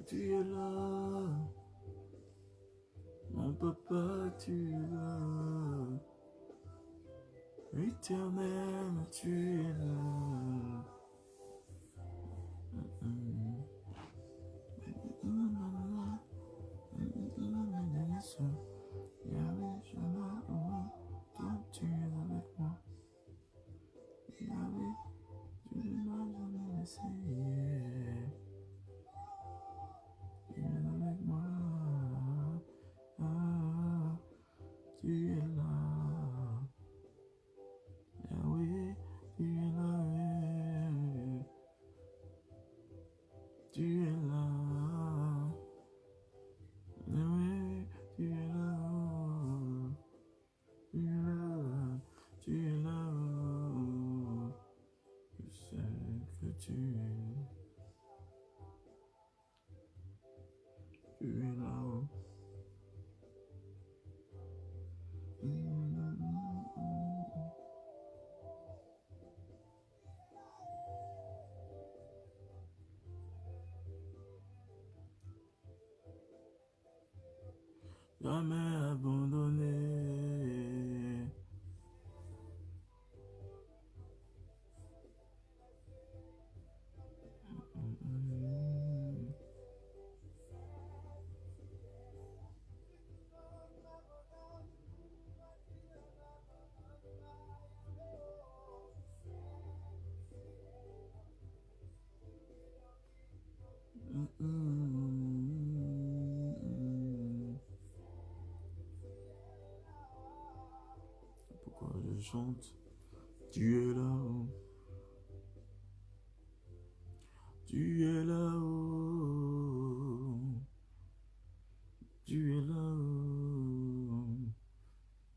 Tu es là, mon papa, tu es là. Éternel, tu es là. Yahweh, toi tu es avec moi. Yahweh, tu ne m'as jamais laissé. Tu es avec moi. Ah, tu es là. Yahweh, tu es là. Tu es là. Yahweh, tu es là. Tu es là. Tu es là. Je sais que tu es. Tu es là. Jamais abandonné. Pourquoi je chante? Tu es là-haut. Tu es là-haut. Tu es là-haut.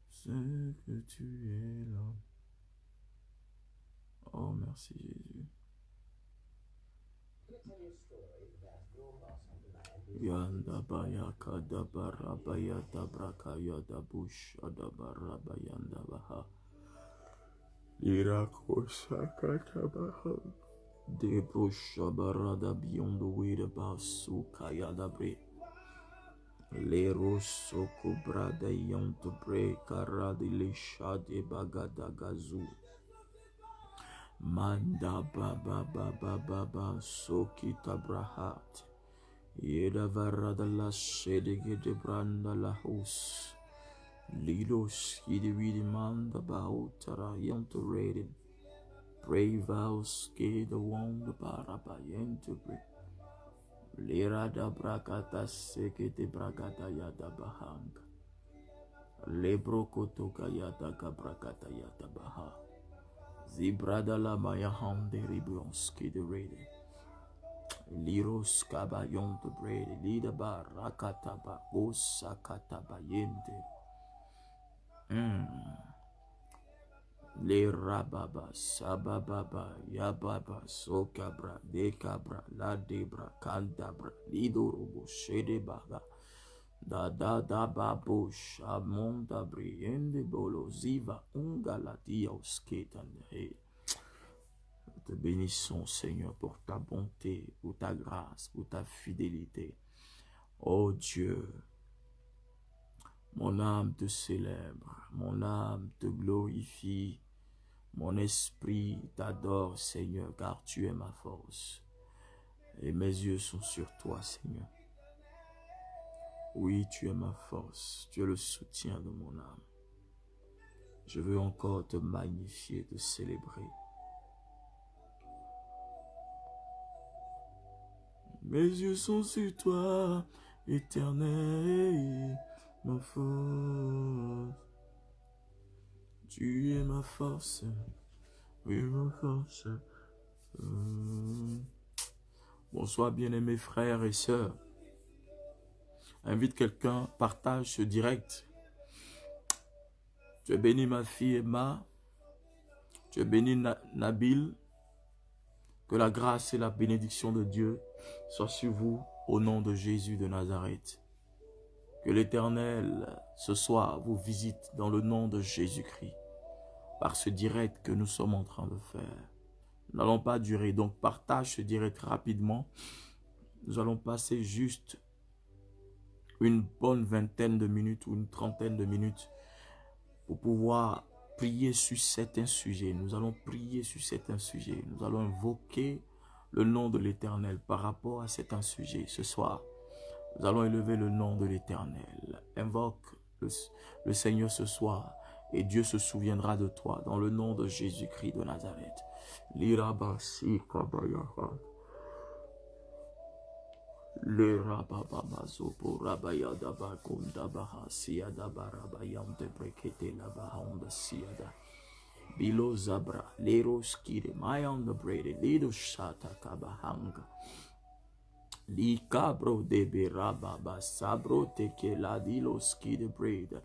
C'est que tu es là. Oh, merci Jésus. Yandabaya kadabarabaya dabrakaya dabush adabarabayanda baha. Irakosa katabaha. Debrusha barada beyond the way the basu kaya dabre. Leroso kubrada yonto bre karadi lesha de bagada gazu. Manda baba baba baba soki tabrahat. Yeda varada la sedege de branda la hus. Lidos yidi manda bautara yonto rated. Brave house ke the one the baraba yonto bre. Lira da brakata seke de brakata yada bahanga. Lebro kotoka yada kabrakata yada baha. Zibrada la maya hande riblonski de rede. Liros kabayon to brede. Lida ba rakata ba osakata ba yente. Le rababa sabababa yababa sokabra dekabra la debra kandabra lido robo shede baga. Da babo shamonda briende bolo ziva ungalatia osketan he. Nous te bénissons, Seigneur, pour ta bonté, pour ta grâce, pour ta fidélité. Oh Dieu, mon âme te célèbre, mon âme te glorifie, mon esprit t'adore, Seigneur, car tu es ma force. Et mes yeux sont sur toi, Seigneur. Oui, tu es ma force, tu es le soutien de mon âme. Je veux encore te magnifier, te célébrer. Mes yeux sont sur toi, éternel, ma force. Tu es ma force, oui, ma force. Bonsoir, bien-aimés frères et sœurs. Invite quelqu'un, partage ce direct. Tu es béni, ma fille Emma. Tu es béni, Nabil. Que la grâce et la bénédiction de Dieu soient sur vous au nom de Jésus de Nazareth. Que l'Éternel ce soir vous visite dans le nom de Jésus-Christ par ce direct que nous sommes en train de faire. Nous n'allons pas durer, donc partage ce direct rapidement Nous allons passer juste une bonne vingtaine de minutes ou une trentaine de minutes pour pouvoir prier sur certains sujets. Nous allons prier sur certains sujets. Nous allons invoquer le nom de l'Éternel par rapport à certains sujets. Ce soir, nous allons élever le nom de l'Éternel. Invoque le Seigneur ce soir et Dieu se souviendra de toi dans le nom de Jésus-Christ de Nazareth. L'irabasi kabayaha. Le rababazo pour rabayada bakunda bahasiada barabayam de brekete la bahanda siada. Bilo zabra, lero skide, mayan the brede, lido shata kabahanga. Li cabro de berababa, sabro teke la dilo skide brede.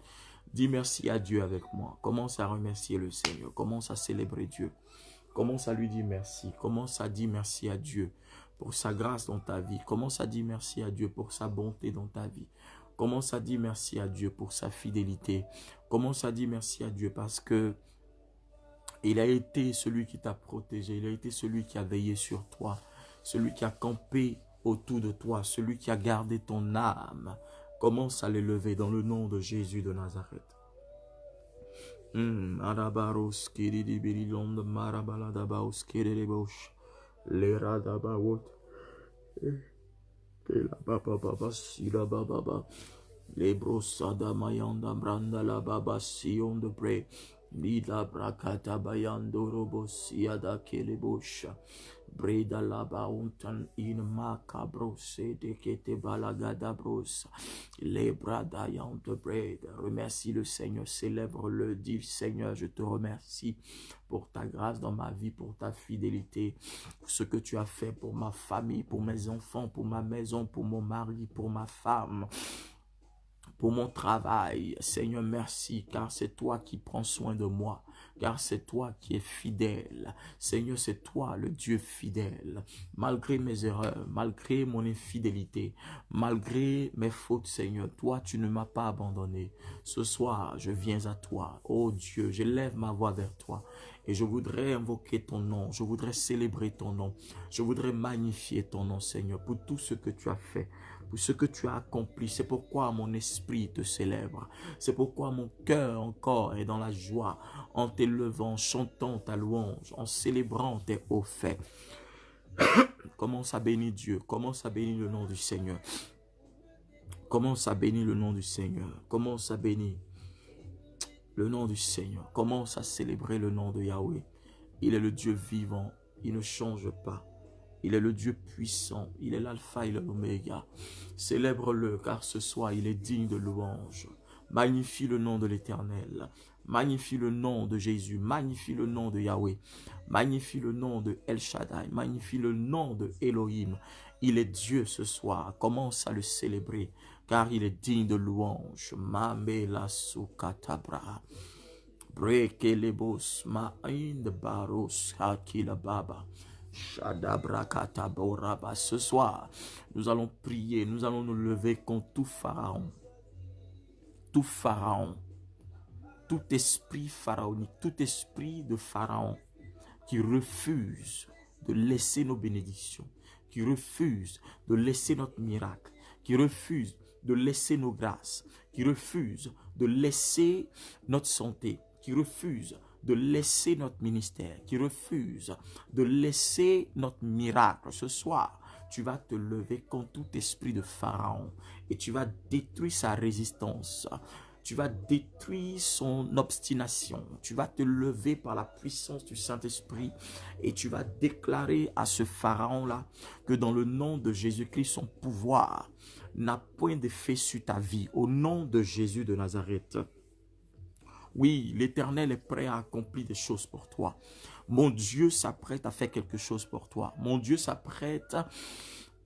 Dis merci à Dieu avec moi. Commence à remercier le Seigneur. Commence à célébrer Dieu. Commence à lui dire merci. Commence à dire merci à Dieu pour sa grâce dans ta vie. Commence à dire merci à Dieu pour sa bonté dans ta vie. Commence à dire merci à Dieu pour sa fidélité. Commence à dire merci à Dieu parce que il a été celui qui t'a protégé. Il a été celui qui a veillé sur toi. Celui qui a campé autour de toi. Celui qui a gardé ton âme. Commence à l'élever dans le nom de Jésus de Nazareth. Arabaros kiridi birilonde marabala dabaos kiribos. Lera dabawot. La baba baba sila baba. Lebrosada mayanda branda la baba sion de bre. Lila brakata bayando robo siada kelebosha. Breda la bauntan in macabro se de kete balagada bros. Les bras d'ayant de bread. Remercie le Seigneur, célèbre-le, dis Seigneur, je te remercie pour ta grâce dans ma vie, pour ta fidélité, pour ce que tu as fait pour ma famille, pour mes enfants, pour ma maison, pour mon mari, pour ma femme, pour mon travail. Seigneur, merci, car c'est toi qui prends soin de moi, car c'est toi qui es fidèle. Seigneur, c'est toi le Dieu fidèle. Malgré mes erreurs, malgré mon infidélité, malgré mes fautes, Seigneur, toi, tu ne m'as pas abandonné. Ce soir, je viens à toi. Oh Dieu, je lève ma voix vers toi et je voudrais invoquer ton nom, je voudrais célébrer ton nom, je voudrais magnifier ton nom, Seigneur, pour tout ce que tu as fait, pour ce que tu as accompli. C'est pourquoi mon esprit te célèbre. C'est pourquoi mon cœur encore est dans la joie, en t'élevant, en chantant ta louange, en célébrant tes hauts faits. Commence à bénir Dieu. Commence à bénir le nom du Seigneur. Commence à bénir le nom du Seigneur. Commence à bénir le nom du Seigneur. Commence à célébrer le nom de Yahweh. Il est le Dieu vivant. Il ne change pas. Il est le Dieu puissant, il est l'alpha et l'oméga. Célèbre-le, car ce soir, il est digne de louange. Magnifie le nom de l'Éternel. Magnifie le nom de Jésus. Magnifie le nom de Yahweh. Magnifie le nom de El Shaddai. Magnifie le nom de Elohim. Il est Dieu ce soir. Commence à le célébrer, car il est digne de louange. Mamela sukatabra. Breke lebos ma'in de baros hakila baba. Ce soir, nous allons prier, nous allons nous lever contre tout pharaon, tout esprit pharaonique, tout esprit de pharaon qui refuse de laisser nos bénédictions, qui refuse de laisser notre miracle, qui refuse de laisser nos grâces, qui refuse de laisser notre santé, qui refuse de laisser notre ministère, qui refuse de laisser notre miracle. Ce soir, tu vas te lever contre tout esprit de Pharaon et tu vas détruire sa résistance. Tu vas détruire son obstination. Tu vas te lever par la puissance du Saint-Esprit et tu vas déclarer à ce Pharaon-là que dans le nom de Jésus-Christ, son pouvoir n'a point d'effet sur ta vie. Au nom de Jésus de Nazareth. Oui, l'Éternel est prêt à accomplir des choses pour toi. Mon Dieu s'apprête à faire quelque chose pour toi. Mon Dieu s'apprête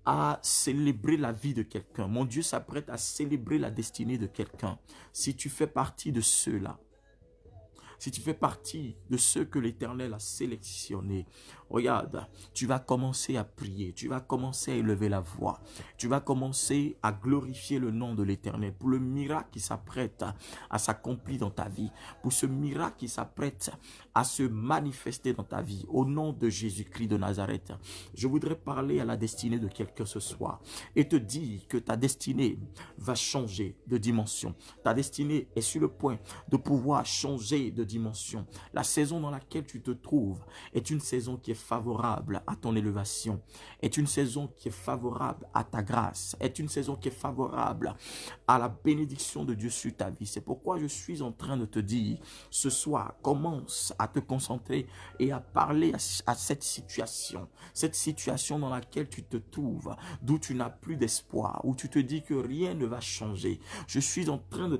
à célébrer la vie de quelqu'un. Mon Dieu s'apprête à célébrer la destinée de quelqu'un. Si tu fais partie de ceux-là, si tu fais partie de ceux que l'Éternel a sélectionnés, regarde, tu vas commencer à prier, tu vas commencer à élever la voix, tu vas commencer à glorifier le nom de l'Éternel pour le miracle qui s'apprête à s'accomplir dans ta vie, pour ce miracle qui s'apprête à se manifester dans ta vie. Au nom de Jésus-Christ de Nazareth, je voudrais parler à la destinée de quelqu'un ce soir et te dire que ta destinée va changer de dimension. Ta destinée est sur le point de pouvoir changer de dimension. La saison dans laquelle tu te trouves est une saison qui est favorable à ton élévation, est une saison qui est favorable à ta grâce, est une saison qui est favorable à la bénédiction de Dieu sur ta vie. C'est pourquoi je suis en train de te dire ce soir, commence à te concentrer et à parler à cette situation dans laquelle tu te trouves, d'où tu n'as plus d'espoir, où tu te dis que rien ne va changer. Je suis en train de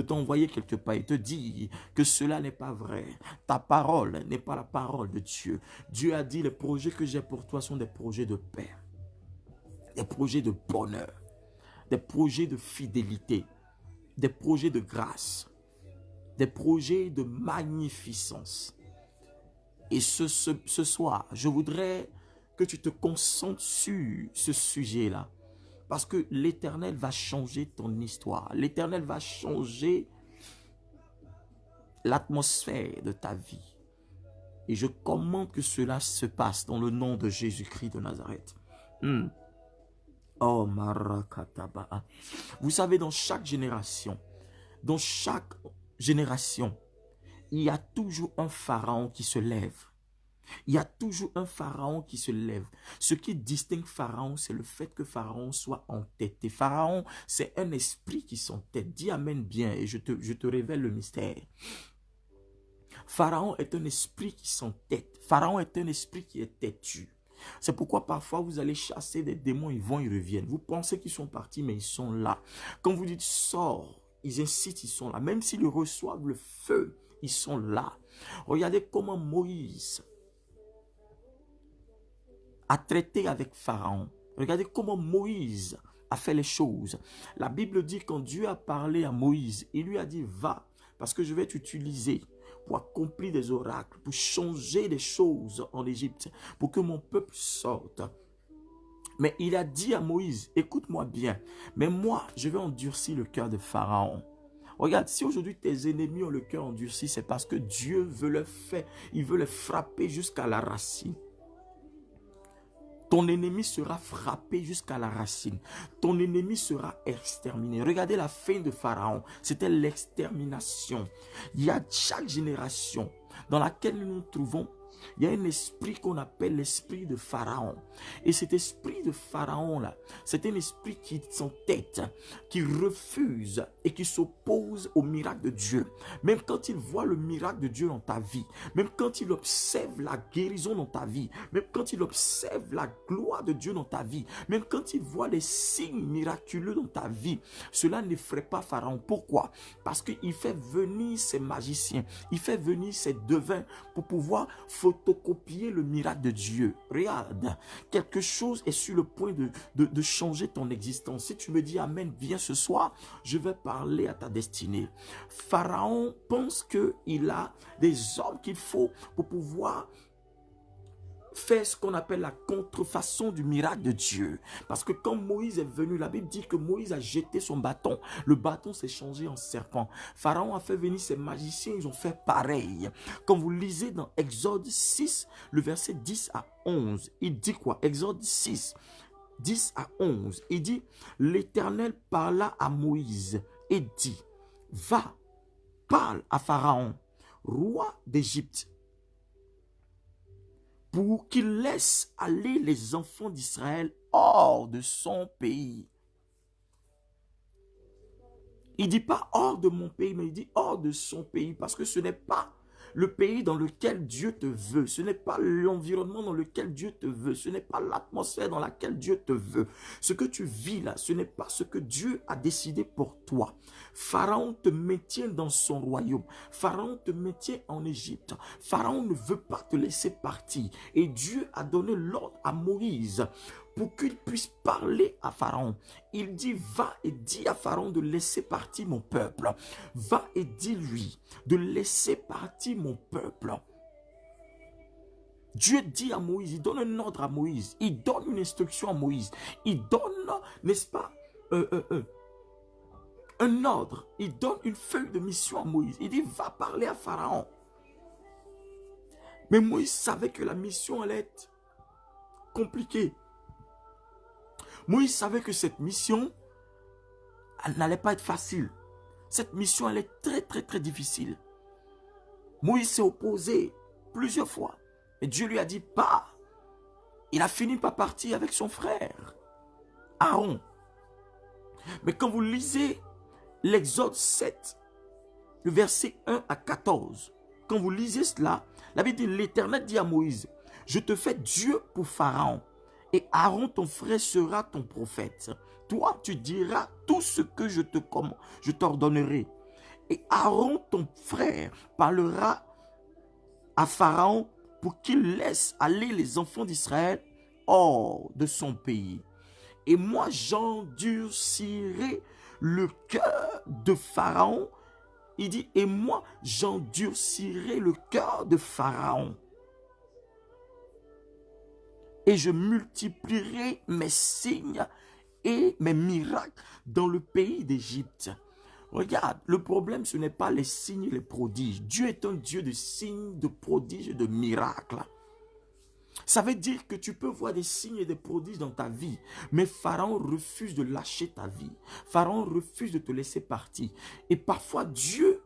t'envoyer quelque part et te dire que cela n'est pas vrai. Ta parole n'est pas la parole de Dieu. Dieu a dit, les projets que j'ai pour toi sont des projets de paix, des projets de bonheur, des projets de fidélité, des projets de grâce, des projets de magnificence. Et ce soir, je voudrais que tu te concentres sur ce sujet-là. Parce que l'Éternel va changer ton histoire. L'Éternel va changer l'atmosphère de ta vie. Et je commande que cela se passe dans le nom de Jésus-Christ de Nazareth. Oh, Marakataba. Vous savez, dans chaque génération, il y a toujours un pharaon qui se lève. Il y a toujours un pharaon qui se lève. Ce qui distingue Pharaon, c'est le fait que Pharaon soit entêté. Pharaon, c'est un esprit qui s'entête. Dis amen bien et je te révèle le mystère. Pharaon est un esprit qui s'entête. Pharaon est un esprit qui est têtu. C'est pourquoi parfois vous allez chasser des démons, ils vont, ils reviennent. Vous pensez qu'ils sont partis, mais ils sont là. Quand vous dites sors, ils incitent, ils sont là. Même s'ils reçoivent le feu, ils sont là. Regardez comment Moïse a traité avec Pharaon. Regardez comment Moïse a fait les choses. La Bible dit quand Dieu a parlé à Moïse, il lui a dit va, parce que je vais t'utiliser pour accomplir des oracles, pour changer des choses en Égypte, pour que mon peuple sorte. Mais il a dit à Moïse, écoute-moi bien, mais moi je vais endurcir le cœur de Pharaon. Regarde, si aujourd'hui tes ennemis ont le cœur endurci, c'est parce que Dieu veut le faire, il veut les frapper jusqu'à la racine. Ton ennemi sera frappé jusqu'à la racine. Ton ennemi sera exterminé. Regardez la fin de Pharaon. C'était l'extermination. Il y a chaque génération dans laquelle nous nous trouvons, il y a un esprit qu'on appelle l'esprit de Pharaon. Et cet esprit de Pharaon-là, c'est un esprit qui s'entête, qui refuse et qui s'oppose au miracle de Dieu. Même quand il voit le miracle de Dieu dans ta vie, même quand il observe la guérison dans ta vie, même quand il observe la gloire de Dieu dans ta vie, même quand il voit les signes miraculeux dans ta vie, cela n'effraie pas Pharaon. Pourquoi? Parce qu'il fait venir ses magiciens, il fait venir ses devins pour pouvoir photocopier le miracle de Dieu. Regarde, quelque chose est sur le point de changer ton existence. Si tu me dis amen, viens ce soir, je vais parler à ta destinée. Pharaon pense qu'il a des hommes qu'il faut pour pouvoir faire ce qu'on appelle la contrefaçon du miracle de Dieu. Parce que quand Moïse est venu, la Bible dit que Moïse a jeté son bâton. Le bâton s'est changé en serpent. Pharaon a fait venir ses magiciens, ils ont fait pareil. Quand vous lisez dans Exode 6, le verset 10 à 11, il dit quoi? Exode 6, 10 à 11, il dit, l'Éternel parla à Moïse et dit, va, parle à Pharaon, roi d'Égypte, pour qu'il laisse aller les enfants d'Israël hors de son pays. Il ne dit pas hors de mon pays, mais il dit hors de son pays, parce que ce n'est pas le pays dans lequel Dieu te veut, ce n'est pas l'environnement dans lequel Dieu te veut, ce n'est pas l'atmosphère dans laquelle Dieu te veut. Ce que tu vis là, ce n'est pas ce que Dieu a décidé pour toi. Pharaon te maintient dans son royaume. Pharaon te maintient en Égypte. Pharaon ne veut pas te laisser partir. Et Dieu a donné l'ordre à Moïse pour qu'il puisse parler à Pharaon. Il dit, va et dis à Pharaon de laisser partir mon peuple. Va et dis-lui de laisser partir mon peuple. Dieu dit à Moïse, il donne un ordre à Moïse, il donne une instruction à Moïse, il donne, n'est-ce pas, un ordre, il donne une feuille de mission à Moïse. Il dit, va parler à Pharaon. Mais Moïse savait que la mission allait être compliquée. Moïse savait que cette mission n'allait pas être facile. Cette mission allait être très, très, très difficile. Moïse s'est opposé plusieurs fois. Et Dieu lui a dit, pars. Il a fini par partir avec son frère, Aaron. Mais quand vous lisez l'Exode 7, le verset 1 à 14, quand vous lisez cela, la Bible dit, l'Éternel dit à Moïse, je te fais Dieu pour Pharaon, et Aaron ton frère sera ton prophète. Toi, tu diras tout ce que je t'ordonnerai. Et Aaron ton frère parlera à Pharaon pour qu'il laisse aller les enfants d'Israël hors de son pays. Et moi, j'endurcirai le cœur de Pharaon. Il dit, et moi, j'endurcirai le cœur de Pharaon. Et je multiplierai mes signes et mes miracles dans le pays d'Égypte. Regarde, le problème, ce n'est pas les signes et les prodiges. Dieu est un Dieu de signes, de prodiges et de miracles. Ça veut dire que tu peux voir des signes et des prodiges dans ta vie, mais Pharaon refuse de lâcher ta vie. Pharaon refuse de te laisser partir. Et parfois, Dieu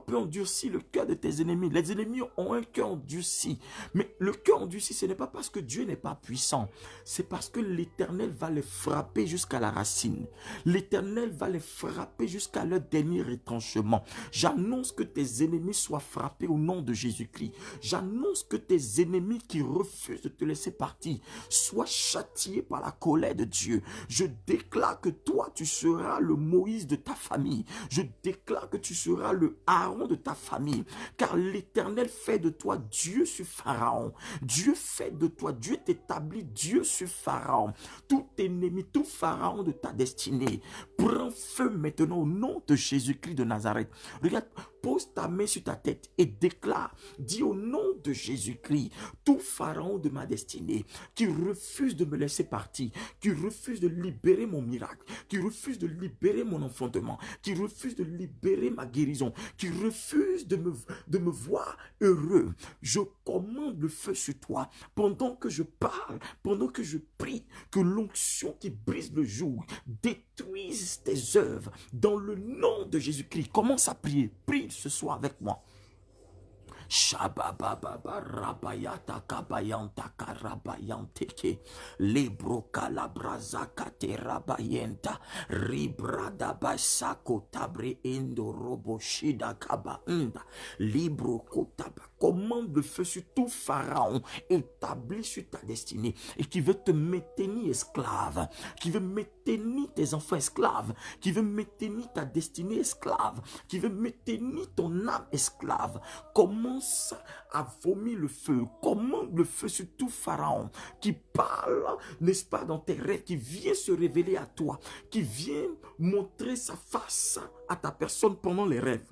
peut endurcir le cœur de tes ennemis. Les ennemis ont un cœur endurci. Mais le cœur endurci, ce n'est pas parce que Dieu n'est pas puissant. C'est parce que l'Éternel va les frapper jusqu'à la racine. L'Éternel va les frapper jusqu'à leur dernier retranchement. J'annonce que tes ennemis soient frappés au nom de Jésus-Christ. J'annonce que tes ennemis qui refusent de te laisser partir soient châtiés par la colère de Dieu. Je déclare que toi, tu seras le Moïse de ta famille. Je déclare que tu seras le Aaron de ta famille, car l'Éternel fait de toi Dieu sur Pharaon. Dieu fait de toi, Dieu t'établit Dieu sur Pharaon. Tout ennemi, tout Pharaon de ta destinée, prends feu maintenant au nom de Jésus-Christ de Nazareth. Regarde, pose ta main sur ta tête et déclare, dis au nom de Jésus-Christ, tout Pharaon de ma destinée qui refuse de me laisser partir, qui refuse de libérer mon miracle, qui refuse de libérer mon enfantement, qui refuse de libérer ma guérison, qui refuse de me voir heureux. Je commande le feu sur toi pendant que je parle, pendant que je prie, que l'onction qui brise le jour détruise tes œuvres dans le nom de Jésus-Christ. Commence à prier. Prie ce soir avec moi. Shabababa rabayata kabayanta karabayanteke libro kalabraza kate rabayenta ribrada basako tabre endo roboshida kabaenda libro kotaba. Commande le feu sur tout Pharaon établi sur ta destinée et qui veut te maintenir esclave, qui veut maintenir tes enfants esclaves, qui veut maintenir ta destinée esclave, qui veut maintenir ton âme esclave. Commence à vomir le feu, commande le feu sur tout Pharaon qui parle, n'est-ce pas, dans tes rêves, qui vient se révéler à toi, qui vient montrer sa face à ta personne pendant les rêves.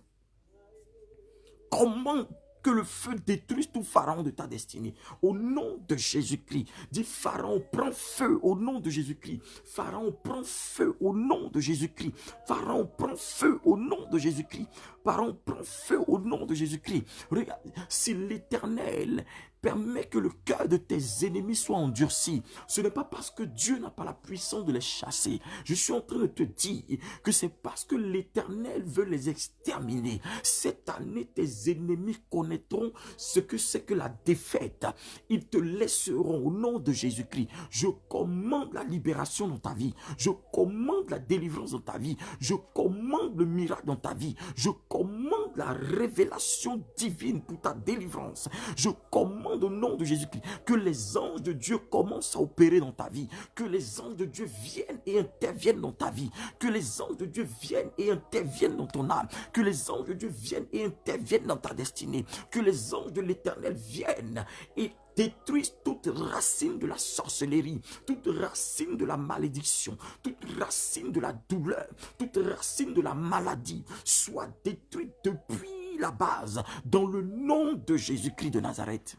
Commande que le feu détruise tout Pharaon de ta destinée. Au nom de Jésus-Christ. Dis, Pharaon, prends feu au nom de Jésus-Christ. Pharaon, prends feu au nom de Jésus-Christ. Pharaon, prends feu au nom de Jésus-Christ. Pharaon, prends feu au nom de Jésus-Christ. Regarde, si l'Éternel permet que le cœur de tes ennemis soit endurci, ce n'est pas parce que Dieu n'a pas la puissance de les chasser. Je suis en train de te dire que c'est parce que l'Éternel veut les exterminer. Cette année, tes ennemis connaîtront ce que c'est que la défaite. Ils te laisseront au nom de Jésus-Christ. Je commande la libération dans ta vie. Je commande la délivrance dans ta vie. Je commande le miracle dans ta vie. Je commande la révélation divine pour ta délivrance. Je commande commande au nom de Jésus-Christ que les anges de Dieu commencent à opérer dans ta vie, que les anges de Dieu viennent et interviennent dans ta vie, que les anges de Dieu viennent et interviennent dans ton âme, que les anges de Dieu viennent et interviennent dans ta destinée, que les anges de l'Éternel viennent et détruisent toute racine de la sorcellerie, toute racine de la malédiction, toute racine de la douleur, toute racine de la maladie, soit détruite depuis la base, dans le nom de Jésus-Christ de Nazareth.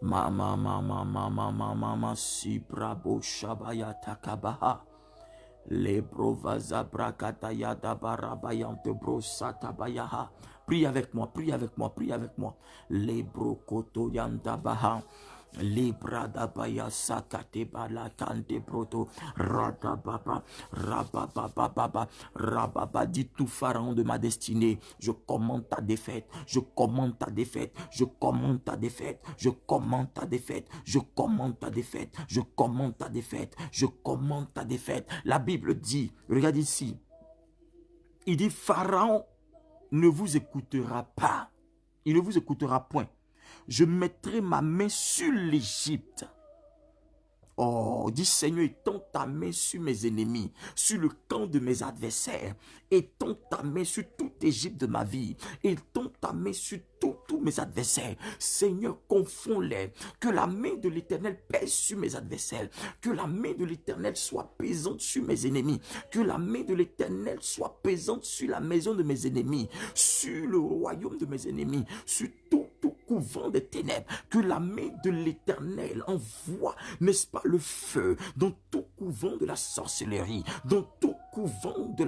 Mama, si bravo shabaya takabaha. Lebrovaza brakataya dabarabayante brosatabayaha. Prie avec moi, prie avec moi, prie avec moi. Lebrokoto yandabaha. Libradabaya sakate balakante proto radababa rabababa rababa. Dis tout pharaon de ma destinée, je commande ta défaite, je commande ta défaite, je commande ta défaite, je commande ta défaite, je commande ta défaite, je commande ta défaite, je commande ta défaite. La Bible dit, regarde ici, il dit pharaon ne vous écoutera pas, il ne vous écoutera point. Je mettrai ma main sur l'Égypte. Oh, dis Seigneur, étends ta main sur mes ennemis, sur le camp de mes adversaires. Étends ta main sur toute Égypte de ma vie. Étends ta main sur tous mes adversaires. Seigneur, confonds-les. Que la main de l'Éternel pèse sur mes adversaires. Que la main de l'Éternel soit pesante sur mes ennemis. Que la main de l'Éternel soit pesante sur la maison de mes ennemis. Sur le royaume de mes ennemis. Sur tout couvent des ténèbres. Que la main de l'Éternel envoie, n'est-ce pas, le feu dans tout couvent de la sorcellerie, dans tout couvent de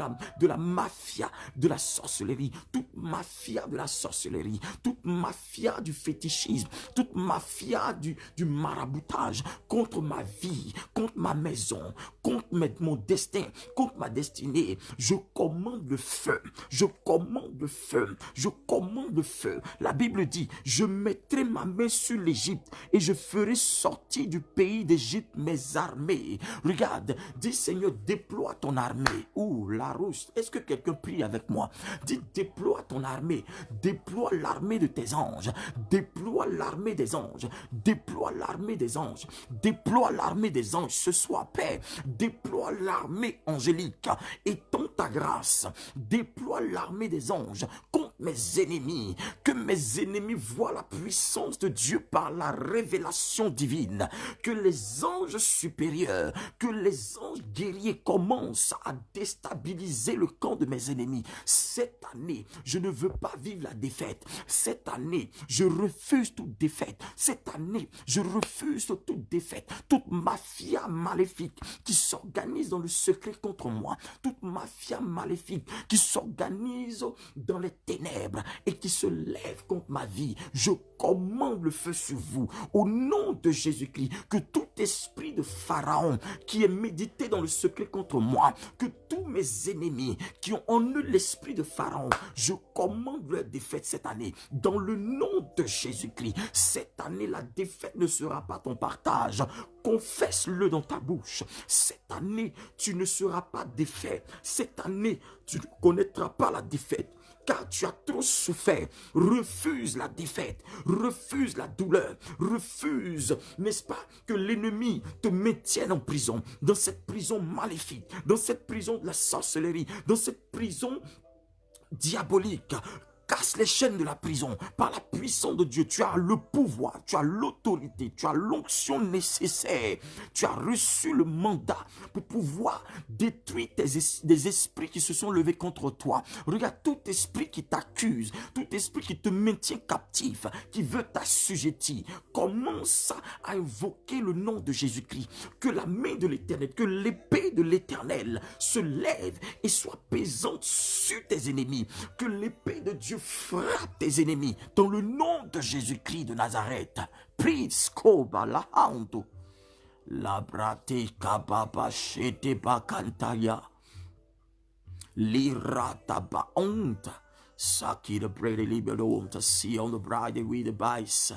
la mafia de la sorcellerie, toute mafia de la sorcellerie, toute mafia du fétichisme, toute mafia du maraboutage contre ma vie, contre ma maison, contre mon destin, contre ma destinée. Je commande le feu, je commande le feu, je commande le feu. La Bible dit, je mettrai ma main sur l'Égypte et je ferai sortir du pays d'Égypte mes armées. Regarde, dis Seigneur, déploie ton armée. Ouh, la rousse. Est-ce que quelqu'un prie avec moi? Dis, déploie ton armée. Déploie l'armée de tes anges. Déploie l'armée des anges. Déploie l'armée des anges. Déploie l'armée des anges ce soir, Père. Déploie l'armée angélique. Étends ta grâce. Déploie l'armée des anges contre mes ennemis. Que mes ennemis voient la puissance de Dieu par la révélation divine. Que les anges supérieurs, que les anges guerriers commencent à déstabiliser le camp de mes ennemis. Cette année, je ne veux pas vivre la défaite. Cette année, je refuse toute défaite. Cette année, je refuse toute défaite. Toute mafia maléfique qui s'organise dans le secret contre moi. Toute mafia maléfique qui s'organise dans les ténèbres et qui se lève contre ma vie. Je commande le feu sur vous. Au nom de Jésus-Christ, que tout esprit de Pharaon qui est médité dans le secret contre moi, que tous mes ennemis qui ont en eux l'esprit de Pharaon, je commande leur défaite cette année. Dans le nom de Jésus-Christ, cette année, la défaite ne sera pas ton partage. Confesse-le dans ta bouche. Cette année, tu ne seras pas défait. Cette année, tu ne connaîtras pas la défaite. Car tu as trop souffert. Refuse la défaite, refuse la douleur, refuse, n'est-ce pas, que l'ennemi te maintienne en prison, dans cette prison maléfique, dans cette prison de la sorcellerie, dans cette prison diabolique. Casse les chaînes de la prison par la puissance de Dieu. Tu as le pouvoir, tu as l'autorité, tu as l'onction nécessaire. Tu as reçu le mandat pour pouvoir détruire des esprits qui se sont levés contre toi. Regarde, tout esprit qui t'accuse, tout esprit qui te maintient captif, qui veut t'assujettir, commence à invoquer le nom de Jésus-Christ. Que la main de l'Éternel, que l'épée de l'Éternel se lève et soit pesante sur tes ennemis. Que l'épée de Dieu frappe tes ennemis dans le nom de Jésus-Christ de Nazareth. Priscoba la hanto. La brate kababa shete bakantaya. Lirata ba honte. Saki the brede libero to see on the bride with the bice.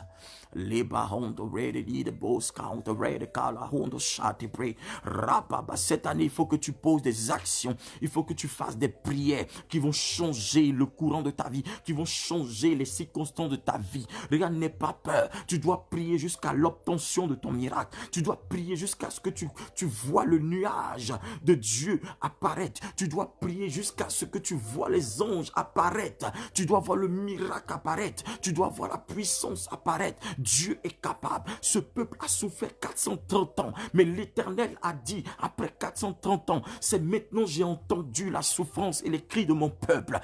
Liba hondo ready the boss count ready kala hondo shati pray. Rapaba, cette année, il faut que tu poses des actions. Il faut que tu fasses des prières qui vont changer le courant de ta vie, qui vont changer les circonstances de ta vie. Regarde, n'aie pas peur. Tu dois prier jusqu'à l'obtention de ton miracle. Tu dois prier jusqu'à ce que tu vois le nuage de Dieu apparaître. Tu dois prier jusqu'à ce que tu vois les anges apparaître. Tu dois voir le miracle apparaître. Tu dois voir la puissance apparaître. Dieu est capable. Ce peuple a souffert 430 ans. Mais l'Éternel a dit, après 430 ans, c'est maintenant j'ai entendu la souffrance et les cris de mon peuple.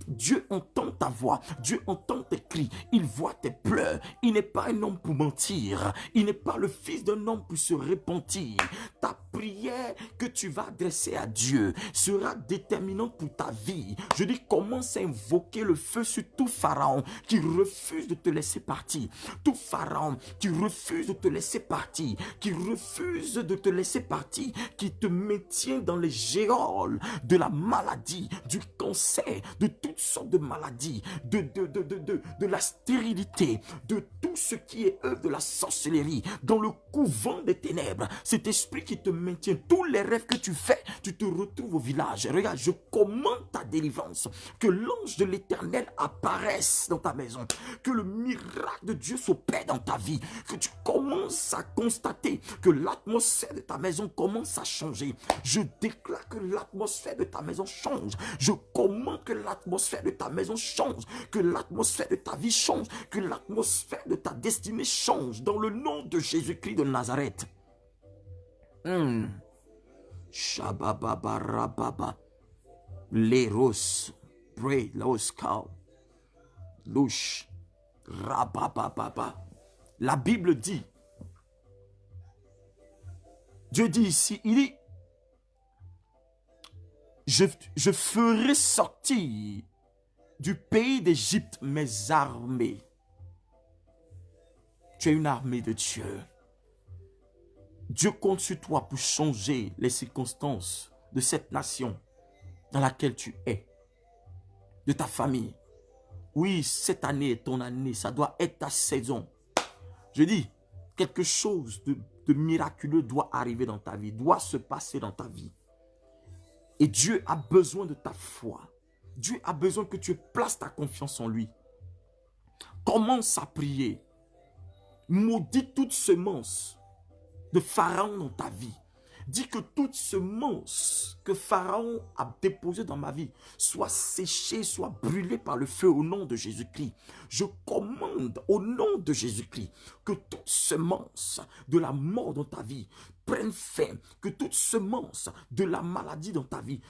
Dieu entend ta voix, Dieu entend tes cris, il voit tes pleurs. Il n'est pas un homme pour mentir, il n'est pas le fils d'un homme pour se repentir. Ta prière que tu vas adresser à Dieu sera déterminante pour ta vie. Je dis, commence à invoquer le feu sur tout pharaon qui refuse de te laisser partir. Tout pharaon qui refuse de te laisser partir, qui refuse de te laisser partir, qui te maintient dans les géoles de la maladie, du cancer, de toutes sortes de maladies, de la stérilité, de tout ce qui est œuvre de la sorcellerie, dans le couvent des ténèbres. Cet esprit qui te maintient, tous les rêves que tu fais, tu te retrouves au village. Regarde, je commande ta délivrance, que l'ange de l'Éternel apparaisse dans ta maison, que le miracle de Dieu s'opère dans ta vie, que tu commences à constater que l'atmosphère de ta maison commence à changer. Je déclare que l'atmosphère de ta maison change. Je commande que l'atmosphère de ta maison change, que l'atmosphère de ta vie change, que l'atmosphère de ta destinée change dans le nom de Jésus-Christ de Nazareth. Shabababarababa. Leros. Pray. Loskal. Louche. Rabababa. La Bible dit, Dieu dit ici, il dit, je ferai sortir du pays d'Égypte mes armées. Tu es une armée de Dieu. Dieu compte sur toi pour changer les circonstances de cette nation dans laquelle tu es, de ta famille. Oui, cette année est ton année, ça doit être ta saison. Je dis, quelque chose de miraculeux doit arriver dans ta vie, doit se passer dans ta vie. Et Dieu a besoin de ta foi. Dieu a besoin que tu places ta confiance en lui. Commence à prier. Maudis toute semence de Pharaon dans ta vie. Dis que toute semence que Pharaon a déposée dans ma vie soit séchée, soit brûlée par le feu au nom de Jésus-Christ. Je commande au nom de Jésus-Christ que toute semence de la mort dans ta vie prenne fin, que toute semence de la maladie dans ta vie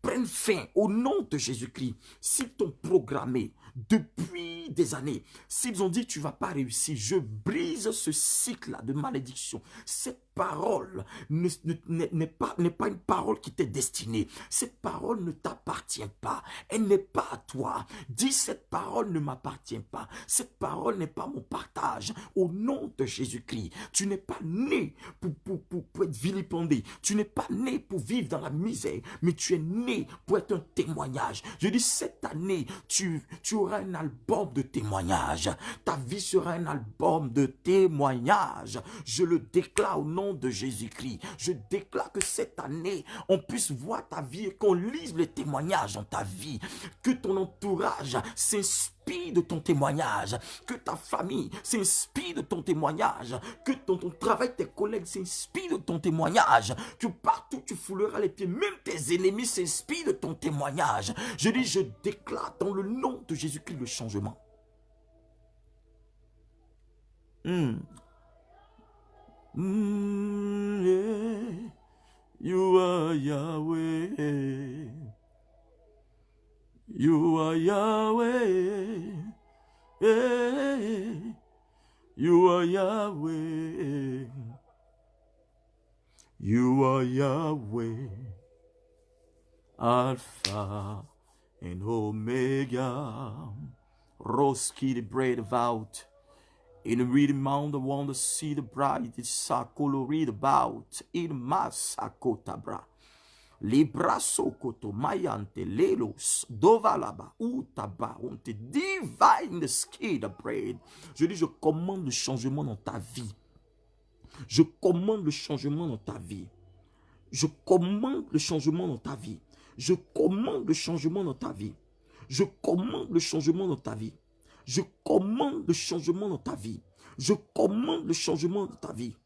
prenne fin au nom de Jésus-Christ. S'ils t'ont programmé depuis des années, s'ils ont dit tu ne vas pas réussir, je brise ce cycle-là de malédiction. Cette parole n'est pas une parole qui t'est destinée. Cette parole ne t'appartient pas. Elle n'est pas à toi. Dis, cette parole ne m'appartient pas. Cette parole n'est pas mon partage. Au nom de Jésus-Christ, tu n'es pas né pour être vilipendé. Tu n'es pas né pour vivre dans la misère, mais tu es né pour être un témoignage. Je dis, cette année, tu auras un album de témoignage. Ta vie sera un album de témoignage. Je le déclare au nom de Jésus-Christ. Je déclare que cette année, on puisse voir ta vie et qu'on lise les témoignages dans ta vie. Que ton entourage s'inspire de ton témoignage. Que ta famille s'inspire de ton témoignage. Que ton travail, tes collègues s'inspirent de ton témoignage. Que partout tu fouleras les pieds, même tes ennemis s'inspirent de ton témoignage. Je dis, je déclare dans le nom de Jésus-Christ le changement. Yeah. You are Yahweh. You are Yahweh. Yeah. You are Yahweh. You are Yahweh. Alpha and Omega. Roski the bread of out. In the reading mount, the one to see the bright, it's sakolo read about in masakotabra. Libra sokoto mayante lelos dovalaba utaba onte divine skid bread. Je dis, je commande le changement dans ta vie. Je commande le changement dans ta vie. Je commande le changement dans ta vie. Je commande le changement dans ta vie. Je commande le changement dans ta vie. Je commande le changement dans ta vie. Je commande le changement dans ta vie.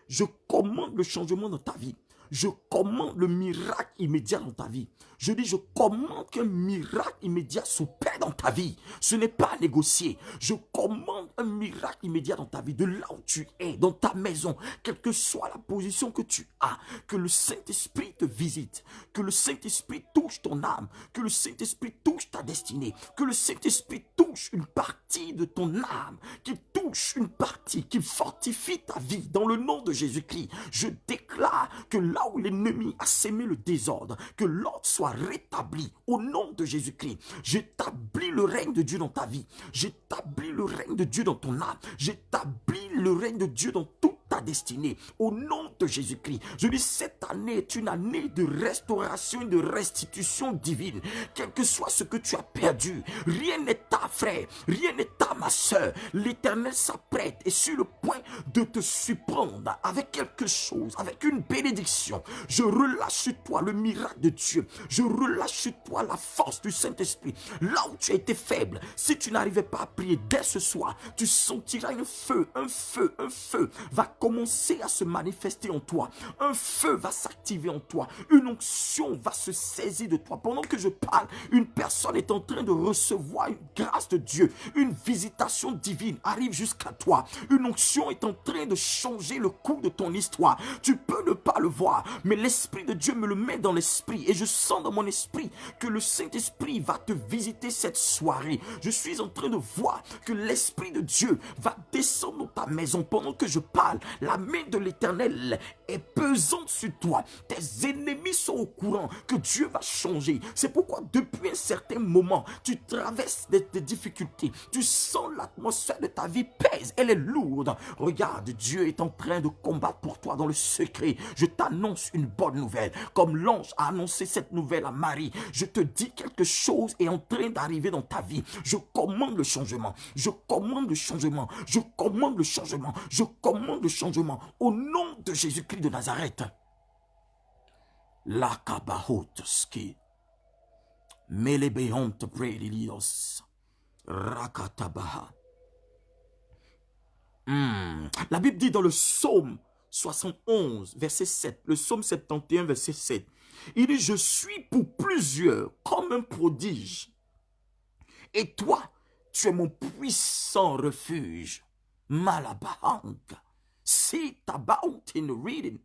Je commande le changement dans ta vie. Je commande le miracle immédiat dans ta vie. Je dis, je commande qu'un miracle immédiat s'opère dans ta vie. Ce n'est pas à négocier. Je commande un miracle immédiat dans ta vie, de là où tu es, dans ta maison, quelle que soit la position que tu as. Que le Saint-Esprit te visite. Que le Saint-Esprit touche ton âme. Que le Saint-Esprit touche ta destinée. Que le Saint-Esprit touche une partie de ton âme. Qu'il touche une partie, qu'il fortifie ta vie. Dans le nom de Jésus-Christ, je déclare que là où l'ennemi a sémé le désordre, que l'ordre soit rétabli au nom de Jésus-Christ. J'établis le règne de Dieu dans ta vie. J'établis le règne de Dieu dans ton âme. J'établis le règne de Dieu dans toute ta destinée. Au nom de Jésus-Christ. Je dis, cette année est une année de restauration et de restitution divine. Quel que soit ce que tu as perdu, rien n'est à frère, rien n'est à ma soeur. L'Éternel s'apprête et sur le point de te surprendre avec quelque chose, avec une bénédiction. Je relâche sur toi le miracle de Dieu. Je relâche sur toi la force du Saint-Esprit. Là où tu as été faible, si tu n'arrivais pas à prier dès ce soir, tu sentiras un feu va commencer à se manifester en toi. Un feu va s'activer en toi. Une onction va se saisir de toi. Pendant que je parle, une personne est en train de recevoir une grâce de Dieu. Une visitation divine arrive jusqu'à toi. Une onction est en train de changer le cours de ton histoire. Tu peux ne pas le voir, mais l'Esprit de Dieu me le met dans l'esprit. Et je sens dans mon esprit que le Saint-Esprit va te visiter cette soirée. Je suis en train de voir que l'Esprit de Dieu va descendre dans ta maison. Pendant que je parle, la main de l'Éternel est pesante sur toi. Tes ennemis sont au courant que Dieu va changer. C'est pourquoi depuis un certain moment, tu traverses des difficultés. Tu sens l'atmosphère de ta vie pèse. Elle est lourde. Regarde, Dieu est en train de combattre pour toi dans le secret. Je t'annonce une bonne nouvelle. Comme l'ange a annoncé cette nouvelle à Marie, je te dis quelque chose est en train d'arriver dans ta vie. Je commande le changement. Je commande le changement. Je commande le changement. Je commande le changement. Au nom de Jésus-Christ de Nazareth. La kabahotoski. Melebehont prelios. Rakatabaha. La Bible dit dans le psaume 71, verset 7, le psaume 71, verset 7, il dit, je suis pour plusieurs comme un prodige. Et toi, tu es mon puissant refuge. Malabahanka. See about in reading.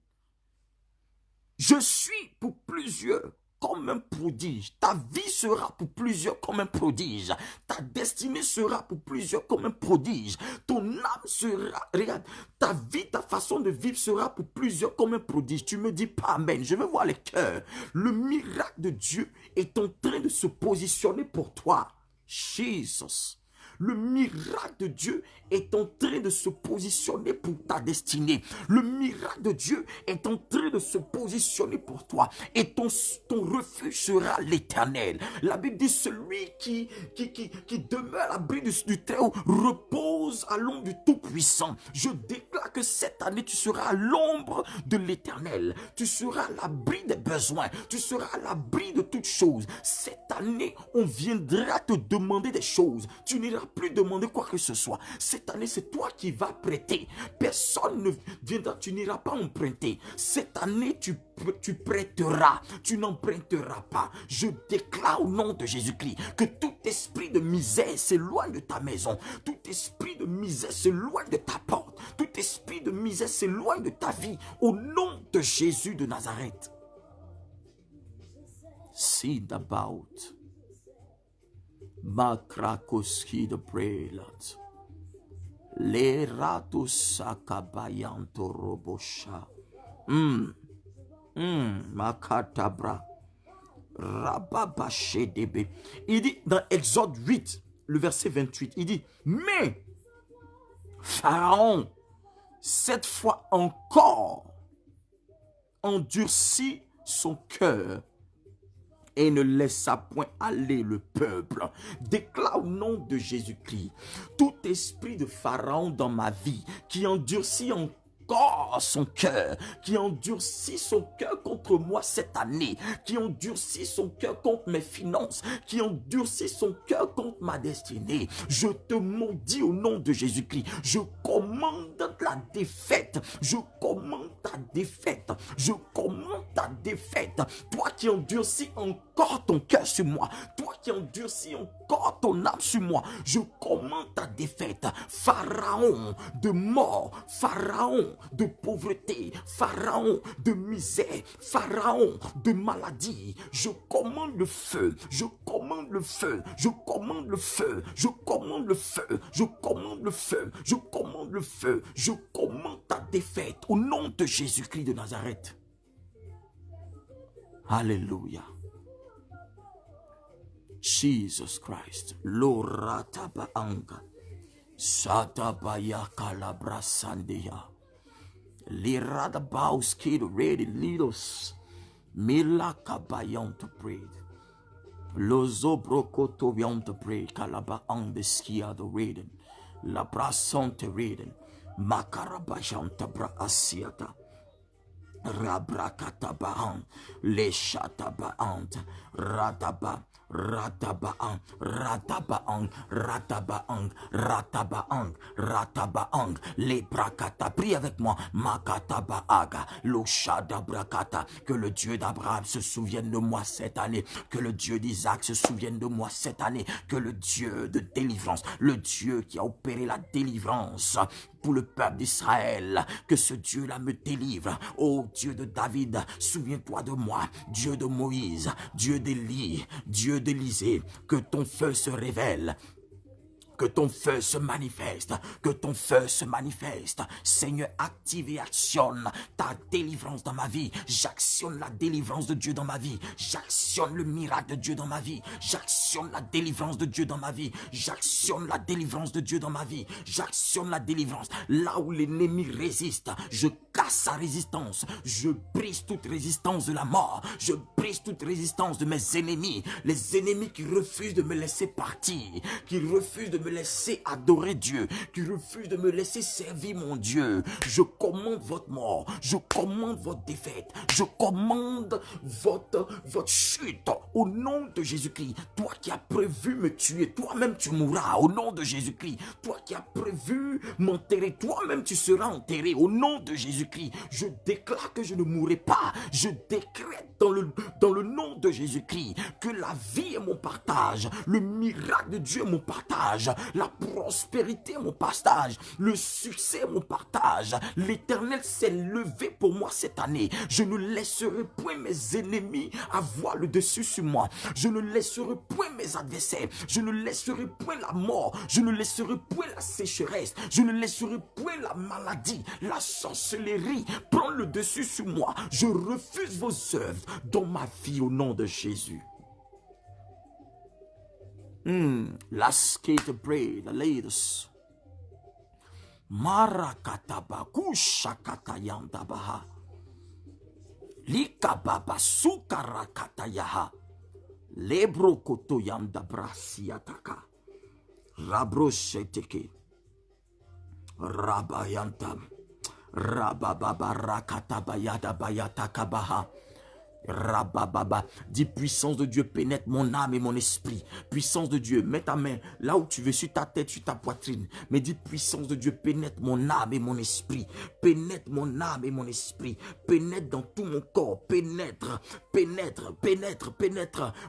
Je suis pour plusieurs comme un prodige. Ta vie sera pour plusieurs comme un prodige. Ta destinée sera pour plusieurs comme un prodige. Ton âme sera, regarde, ta vie, ta façon de vivre sera pour plusieurs comme un prodige. Tu me dis pas amen. Je veux voir les cœurs. Le miracle de Dieu est en train de se positionner pour toi. Jesus. Le miracle de Dieu est en train de se positionner pour ta destinée. Le miracle de Dieu est en train de se positionner pour toi. Et ton refuge sera l'Éternel. La Bible dit, celui qui demeure à l'abri du Très-Haut repose à l'ombre du Tout-Puissant. Je déclare que cette année, tu seras à l'ombre de l'Éternel. Tu seras à l'abri des besoins. Tu seras à l'abri de toutes choses. Cette année, on viendra te demander des choses. Tu n'iras plus demander quoi que ce soit. Cette année, c'est toi qui vas prêter. Personne ne viendra, tu n'iras pas emprunter. Cette année, tu prêteras, tu n'emprunteras pas. Je déclare au nom de Jésus-Christ que tout esprit de misère s'éloigne de ta maison. Tout esprit de misère s'éloigne de ta porte. Tout esprit de misère s'éloigne de ta vie. Au nom de Jésus de Nazareth. See about Makrakoski de Prelat. Les ratos akabayanto robosha. Makatabra. Rababashedebe. Il dit dans Exode 8, le verset 28, il dit, mais Pharaon, cette fois encore, endurcit son cœur et ne laissa point aller le peuple. Déclare au nom de Jésus-Christ, tout esprit de Pharaon dans ma vie qui endurcit encore son cœur, qui endurcit son cœur contre moi cette année, qui endurcit son cœur contre mes finances, qui endurcit son cœur contre ma destinée, je te maudis au nom de Jésus-Christ. Je commande la défaite, je commande ta défaite, je commande ta défaite. Toi qui endurcis encore ton cœur sur moi, toi qui endurcis encore ton âme sur moi, je commande ta défaite. Pharaon de mort, Pharaon de pauvreté, Pharaon de misère, Pharaon de maladie, je commande le feu, je commande le feu, je commande le feu, je commande le feu, je commande le feu, je commande le feu, je commande ta défaite au nom de Jésus-Christ de Nazareth. Alléluia. Jesus Christ. Loratabaanga. Satabaya kalabrasandeya. Liradabaus kid ready leaders. Milaka bayon to pray. Lozo brokoto beyond to pray. Kalaba on the skia the raiden. La brasante raiden. Makarabajan tabra asiata. Rabrakatabahan, Leshatabaant, Rataba, Ratabaan, Ratabaan, Ratabaan, Ratabaan, Ratabaan, Lebrakata, prie avec moi, Makatabaaga, Loshadabrakata, que le Dieu d'Abraham se souvienne de moi cette année, que le Dieu d'Isaac se souvienne de moi cette année, que le Dieu de délivrance, le Dieu qui a opéré la délivrance pour le peuple d'Israël, que ce Dieu-là me délivre. Oh Dieu de David, souviens-toi de moi, Dieu de Moïse, Dieu d'Élie, Dieu d'Élisée, que ton feu se révèle. Que ton feu se manifeste, que ton feu se manifeste. Seigneur, active et actionne ta délivrance dans ma vie. J'actionne la délivrance de Dieu dans ma vie. J'actionne le miracle de Dieu dans ma vie. J'actionne la délivrance de Dieu dans ma vie. J'actionne la délivrance de Dieu dans ma vie. J'actionne la délivrance. Là où l'ennemi résiste, je casse sa résistance. Je brise toute résistance de la mort. Je brise toute résistance de mes ennemis. Les ennemis qui refusent de me laisser partir, qui refusent de me laisser adorer Dieu, qui refuse de me laisser servir mon Dieu. Je commande votre mort, je commande votre défaite, je commande votre chute au nom de Jésus-Christ. Toi qui as prévu me tuer, toi-même tu mourras au nom de Jésus-Christ. Toi qui as prévu m'enterrer, toi-même tu seras enterré au nom de Jésus-Christ. Je déclare que je ne mourrai pas. Je décrète dans le nom de Jésus-Christ que la vie est mon partage, le miracle de Dieu est mon partage, la prospérité est mon partage, le succès est mon partage. L'Éternel s'est levé pour moi cette année. Je ne laisserai point mes ennemis avoir le dessus sur moi. Je ne laisserai point mes adversaires. Je ne laisserai point la mort. Je ne laisserai point la sécheresse. Je ne laisserai point la maladie, la sorcellerie prendre le dessus sur moi. Je refuse vos œuvres dans ma vie au nom de Jésus. Let's get to pray, the ladies. Marakataba kushakatayandabaha. Likababa sukarakatayaha. Lebro kotoyanda brasiataka. Rabrosheteke. Rabayantam. Rabababa rakatabayada bayatakabaha. Rabababa, dis puissance de Dieu pénètre mon âme et mon esprit. Puissance de Dieu, mets ta main là où tu veux, sur ta tête, sur ta poitrine. Mais dis puissance de Dieu pénètre mon âme et mon esprit. Pénètre mon âme et mon esprit. Pénètre dans tout mon corps. Pénètre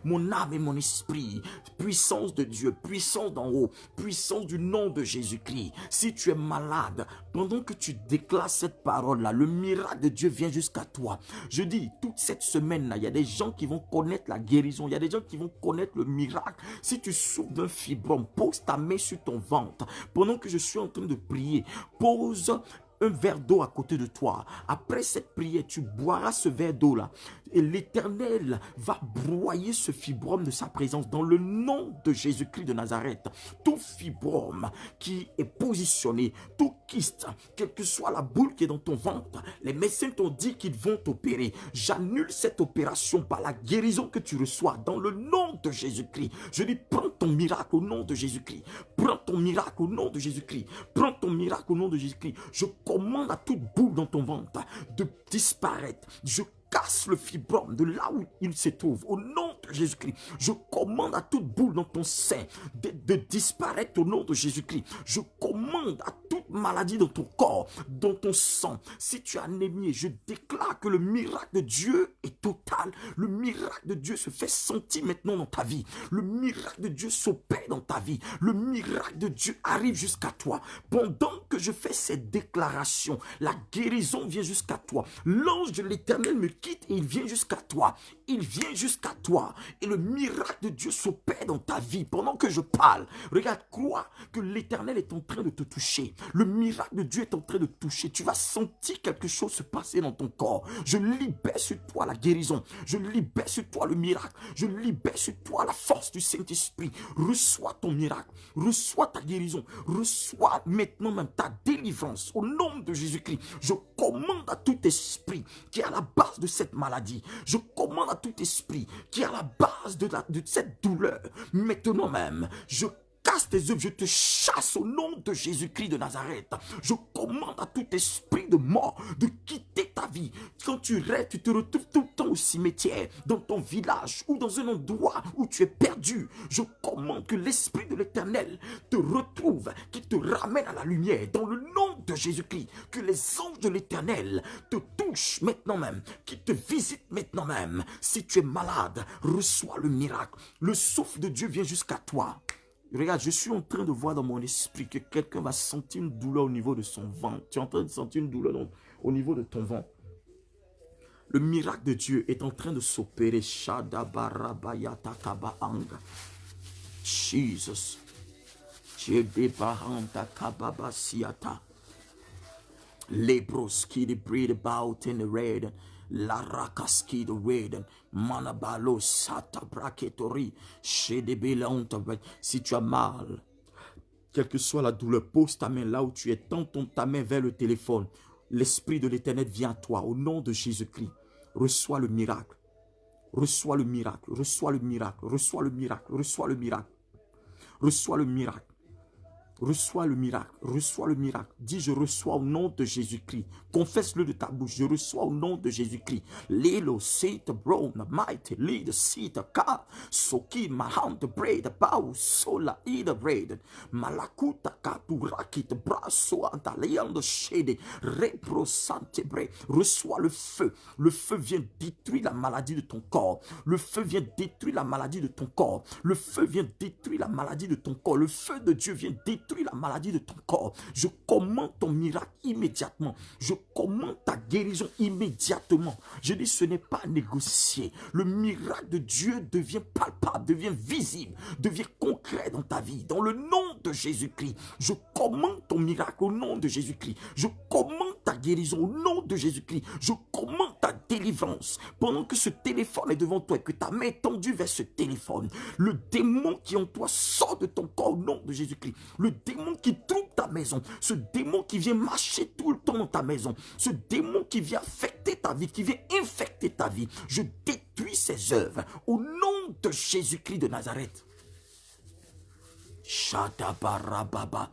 mon âme et mon esprit. Puissance de Dieu, puissance d'en haut, puissance du nom de Jésus-Christ. Si tu es malade, pendant que tu déclares cette parole-là, le miracle de Dieu vient jusqu'à toi. Je dis, toute cette semaine, il y a des gens qui vont connaître la guérison. Il y a des gens qui vont connaître le miracle. Si tu souffres d'un fibrome, pose ta main sur ton ventre. Pendant que je suis en train de prier, pose un verre d'eau à côté de toi. Après cette prière, tu boiras ce verre d'eau-là. Et l'Éternel va broyer ce fibrome de sa présence dans le nom de Jésus-Christ de Nazareth. Tout fibrome qui est positionné, tout kyste, quelle que soit la boule qui est dans ton ventre, les médecins t'ont dit qu'ils vont t'opérer. J'annule cette opération par la guérison que tu reçois dans le nom de Jésus-Christ. Je dis, prends ton miracle au nom de Jésus-Christ. Prends ton miracle au nom de Jésus-Christ. Prends ton miracle au nom de Jésus-Christ. Je commande à toute boule dans ton ventre de disparaître. Je casse le fibrome de là où il se trouve. Au nom de Jésus-Christ, je commande à toute boule dans ton sein de disparaître au nom de Jésus-Christ. Je commande à toute maladie dans ton corps, dans ton sang. Si tu es anémie, je déclare que le miracle de Dieu est total. Le miracle de Dieu se fait sentir maintenant dans ta vie. Le miracle de Dieu s'opère dans ta vie. Le miracle de Dieu arrive jusqu'à toi. Pendant que je fais cette déclaration, la guérison vient jusqu'à toi. L'ange de l'Éternel me quitte et il vient jusqu'à toi. Il vient jusqu'à toi. Et le miracle de Dieu s'opère dans ta vie pendant que je parle. Regarde, crois que l'Éternel est en train de te toucher. Le miracle de Dieu est en train de te toucher. Tu vas sentir quelque chose se passer dans ton corps. Je libère sur toi la guérison. Je libère sur toi le miracle. Je libère sur toi la force du Saint-Esprit. Reçois ton miracle. Reçois ta guérison. Reçois maintenant même ta délivrance. Au nom de Jésus-Christ, je commande à tout esprit qui est à la base de cette maladie. Je commande à tout esprit qui est à la base de cette douleur. Maintenant même, je casse tes œuvres, je te chasse au nom de Jésus-Christ de Nazareth. Je commande à tout esprit de mort de quitter ta vie. Quand tu rêves, tu te retrouves tout le temps au cimetière, dans ton village ou dans un endroit où tu es perdu. Je commande que l'Esprit de l'Éternel te retrouve, qu'il te ramène à la lumière dans le nom de Jésus-Christ. Que les anges de l'Éternel te touchent maintenant même, qu'ils te visitent maintenant même. Si tu es malade, reçois le miracle. Le souffle de Dieu vient jusqu'à toi. Regarde, je suis en train de voir dans mon esprit que quelqu'un va sentir une douleur au niveau de son ventre. Tu es en train de sentir une douleur au niveau de ton ventre. Le miracle de Dieu est en train de s'opérer. Jesus. Lebroski, the breathe about in the red. La rakaski the red. Manabalo sata braketori. Si tu as mal, quelle que soit la douleur, pose ta main là où tu es. Tends ta main vers le téléphone. L'Esprit de l'Éternel vient à toi. Au nom de Jésus-Christ, reçois le miracle. Reçois le miracle. Reçois le miracle. Reçois le miracle. Reçois le miracle. Reçois le miracle. Reçois le miracle, reçois le miracle. Dis, je reçois au nom de Jésus-Christ. Confesse-le de ta bouche, je reçois au nom de Jésus-Christ. Lilo, sit, brown, mighty, lead, sit, car, soki, maham, the bread, pau, sola, ida, bread, malakuta, katurakit, brasso, antalian, de shade, repro, sante, bread. Reçois le feu. Le feu vient détruire la maladie de ton corps. Le feu vient détruire la maladie de ton corps. Le feu vient détruire la maladie de ton corps. Le feu de Dieu vient détruire la maladie de ton corps. Je commande ton miracle immédiatement. Je commande ta guérison immédiatement. Je dis, ce n'est pas négocié. Le miracle de Dieu devient palpable, devient visible, devient concret dans ta vie. Dans le nom de Jésus-Christ, je commande ton miracle au nom de Jésus-Christ. Je commande ta guérison au nom de Jésus-Christ. Je commande ta délivrance. Pendant que ce téléphone est devant toi et que ta main est tendue vers ce téléphone, le démon qui est en toi sort de ton corps au nom de Jésus-Christ. Le démon qui trouble ta maison, ce démon qui vient marcher tout le temps dans ta maison, ce démon qui vient affecter ta vie, qui vient infecter ta vie, je détruis ses œuvres au nom de Jésus-Christ de Nazareth. Shadabarababa.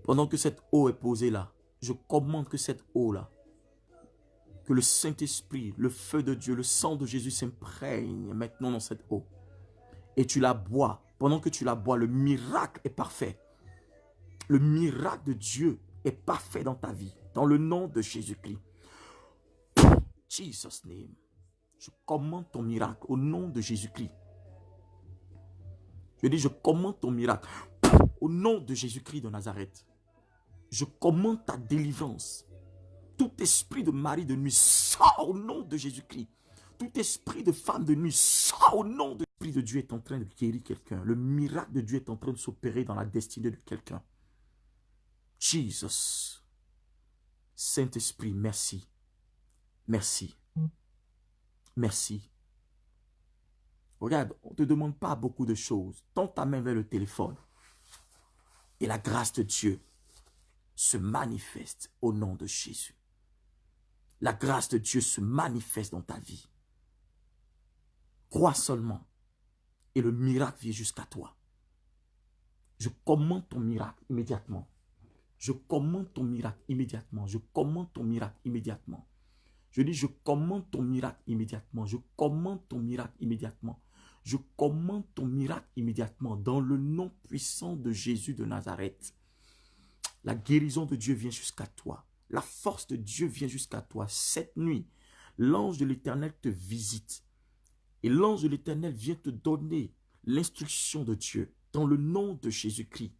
Pendant que cette eau est posée là, je commande que cette eau-là, que le Saint-Esprit, le feu de Dieu, le sang de Jésus s'imprègne maintenant dans cette eau. Et tu la bois. Pendant que tu la bois, le miracle est parfait. Le miracle de Dieu est parfait dans ta vie. Dans le nom de Jésus-Christ. Jesus name. Je commande ton miracle au nom de Jésus-Christ. Je dis, je commande ton miracle au nom de Jésus-Christ de Nazareth. Je commande ta délivrance. Tout esprit de mari de nuit sort au nom de Jésus-Christ. Tout esprit de femme de nuit sort au nom de l'Esprit de Dieu est en train de guérir quelqu'un. Le miracle de Dieu est en train de s'opérer dans la destinée de quelqu'un. Jesus. Saint-Esprit, merci. Merci. Merci. Regarde, on ne te demande pas beaucoup de choses. Tends ta main vers le téléphone. Et la grâce de Dieu se manifeste au nom de Jésus. La grâce de Dieu se manifeste dans ta vie. Crois seulement. Et le miracle vient jusqu'à toi. Je commande ton miracle immédiatement. Je commande ton miracle immédiatement. Je commande ton miracle immédiatement. Je dis, je commande ton miracle immédiatement. Je commande ton miracle immédiatement. Je commande ton miracle immédiatement dans le nom puissant de Jésus de Nazareth. La guérison de Dieu vient jusqu'à toi. La force de Dieu vient jusqu'à toi. Cette nuit, l'ange de l'Éternel te visite. Et l'ange de l'Éternel vient te donner l'instruction de Dieu dans le nom de Jésus-Christ.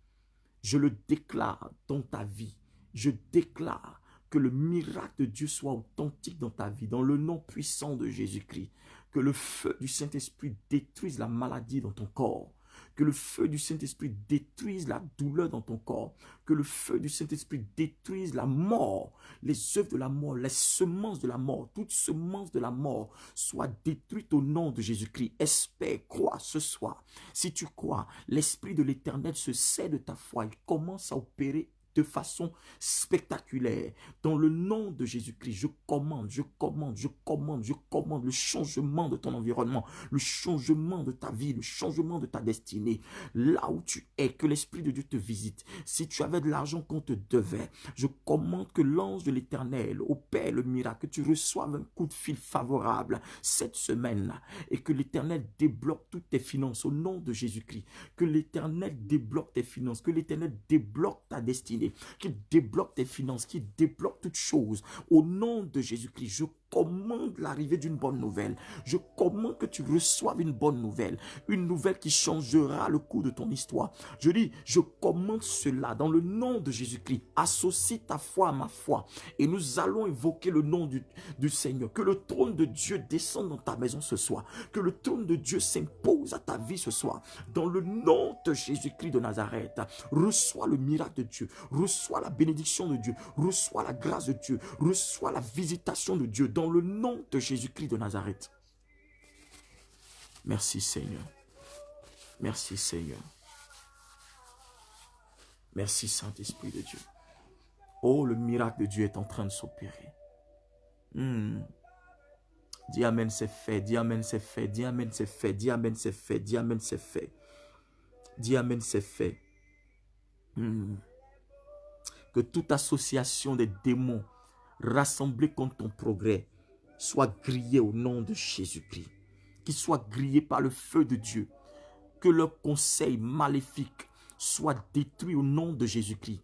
Je le déclare dans ta vie. Je déclare que le miracle de Dieu soit authentique dans ta vie, dans le nom puissant de Jésus-Christ. Que le feu du Saint-Esprit détruise la maladie dans ton corps. Que le feu du Saint-Esprit détruise la douleur dans ton corps. Que le feu du Saint-Esprit détruise la mort, les œuvres de la mort, les semences de la mort. Toute semence de la mort soit détruite au nom de Jésus-Christ. Espère, crois ce soir. Si tu crois, l'Esprit de l'Éternel se sert de ta foi. Il commence à opérer de façon spectaculaire. Dans le nom de Jésus-Christ, je commande le changement de ton environnement, le changement de ta vie, le changement de ta destinée. Là où tu es, que l'Esprit de Dieu te visite. Si tu avais de l'argent qu'on te devait, je commande que l'ange de l'Éternel opère le miracle, que tu reçoives un coup de fil favorable cette semaine et que l'Éternel débloque toutes tes finances au nom de Jésus-Christ. Que l'Éternel débloque tes finances, que l'Éternel débloque ta destinée, qu'il débloque tes finances, qu'il débloque toutes choses. Au nom de Jésus-Christ, je commande l'arrivée d'une bonne nouvelle. Je commande que tu reçoives une bonne nouvelle. Une nouvelle qui changera le cours de ton histoire. Je dis, je commande cela dans le nom de Jésus-Christ. Associe ta foi à ma foi. Et nous allons évoquer le nom du Seigneur. Que le trône de Dieu descende dans ta maison ce soir. Que le trône de Dieu s'impose à ta vie ce soir. Dans le nom de Jésus-Christ de Nazareth. Reçois le miracle de Dieu. Reçois la bénédiction de Dieu. Reçois la grâce de Dieu. Reçois la visitation de Dieu. Dans le nom de Jésus-Christ de Nazareth. Merci Seigneur. Merci Seigneur. Merci Saint-Esprit de Dieu. Oh, le miracle de Dieu est en train de s'opérer. Dis Amen, c'est fait. Dis Amen, c'est fait. Dis Amen, c'est fait. Dis Amen, c'est fait. Dis Amen, c'est fait. Dis Amen, c'est fait. Que toute association des démons rassemblés contre ton progrès soit grillée au nom de Jésus-Christ. Qu'ils soient grillés par le feu de Dieu. Que leur conseil maléfique soit détruit au nom de Jésus-Christ.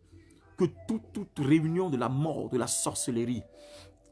Que toute réunion de la mort, de la sorcellerie,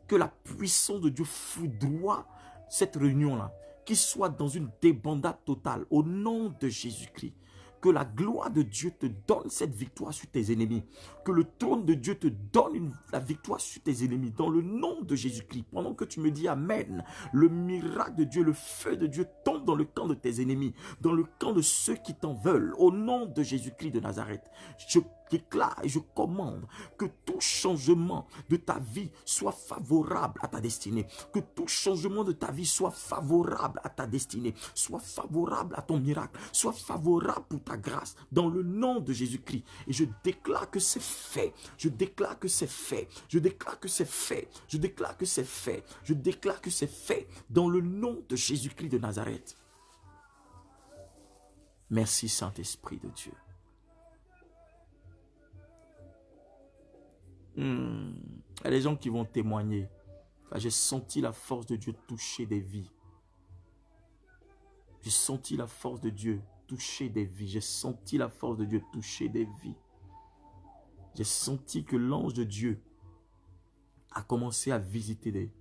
que la puissance de Dieu foudroie cette réunion-là, qu'il soit dans une débandade totale au nom de Jésus-Christ. Que la gloire de Dieu te donne cette victoire sur tes ennemis. Que le trône de Dieu te donne la victoire sur tes ennemis. Dans le nom de Jésus-Christ. Pendant que tu me dis Amen, le miracle de Dieu, le feu de Dieu tombe dans le camp de tes ennemis. Dans le camp de ceux qui t'en veulent. Au nom de Jésus-Christ de Nazareth. Je déclare et je commande que tout changement de ta vie soit favorable à ta destinée. Que tout changement de ta vie soit favorable à ta destinée. Soit favorable à ton miracle. Soit favorable pour ta grâce. Dans le nom de Jésus-Christ. Et je déclare que c'est fait. Je déclare que c'est fait. Je déclare que c'est fait. Je déclare que c'est fait. Je déclare que c'est fait. Dans le nom de Jésus-Christ de Nazareth. Merci Saint-Esprit de Dieu. Il y a des gens qui vont témoigner. J'ai senti la force de Dieu toucher des vies. J'ai senti la force de Dieu toucher des vies. J'ai senti la force de Dieu toucher des vies. J'ai senti que l'ange de Dieu a commencé à visiter des...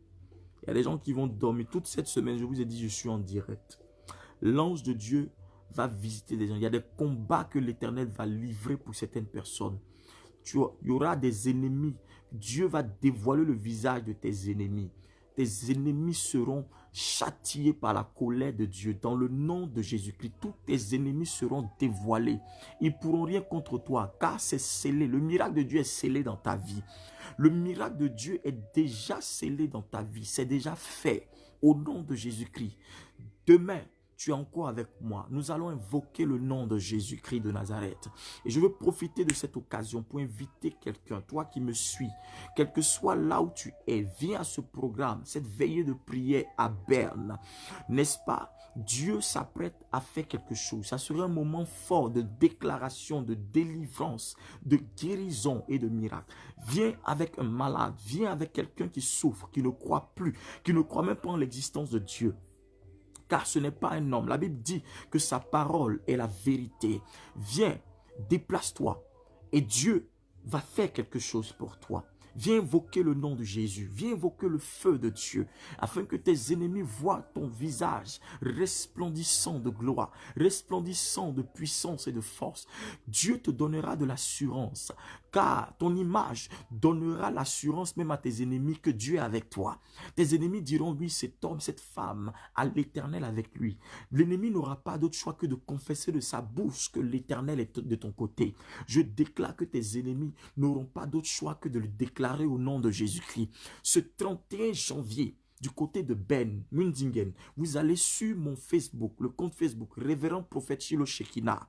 Il y a des gens qui vont dormir. Toute cette semaine, je vous ai dit, je suis en direct. L'ange de Dieu va visiter des gens. Il y a des combats que l'Éternel va livrer pour certaines personnes. Il y aura des ennemis. Dieu va dévoiler le visage de tes ennemis. tes ennemis seront châtiés par la colère de Dieu. Dans le nom de Jésus-Christ, tous tes ennemis seront dévoilés. Ils ne pourront rien contre toi, car c'est scellé. Le miracle de Dieu est scellé dans ta vie. Le miracle de Dieu est déjà scellé dans ta vie. C'est déjà fait au nom de Jésus-Christ. Demain, tu es encore avec moi. Nous allons invoquer le nom de Jésus-Christ de Nazareth. Et je veux profiter de cette occasion pour inviter quelqu'un, toi qui me suis, quel que soit là où tu es, viens à ce programme, cette veillée de prière à Berne. N'est-ce pas? Dieu s'apprête à faire quelque chose. Ça serait un moment fort de déclaration, de délivrance, de guérison et de miracle. Viens avec un malade, viens avec quelqu'un qui souffre, qui ne croit plus, qui ne croit même pas en l'existence de Dieu. Car ce n'est pas un homme. La Bible dit que sa parole est la vérité. Viens, déplace-toi et Dieu va faire quelque chose pour toi. Viens invoquer le nom de Jésus. Viens invoquer le feu de Dieu afin que tes ennemis voient ton visage resplendissant de gloire, resplendissant de puissance et de force. Dieu te donnera de l'assurance car ton image donnera l'assurance même à tes ennemis que Dieu est avec toi. Tes ennemis diront, oui, cet homme, cette femme a l'Éternel avec lui. L'ennemi n'aura pas d'autre choix que de confesser de sa bouche que l'Éternel est de ton côté. Je déclare que tes ennemis n'auront pas d'autre choix que de le déclarer au nom de Jésus-Christ. Ce 31 janvier, du côté de Ben Mundingen, vous allez sur mon Facebook, le compte Facebook, Révérend Prophète Shiloh Shekinah.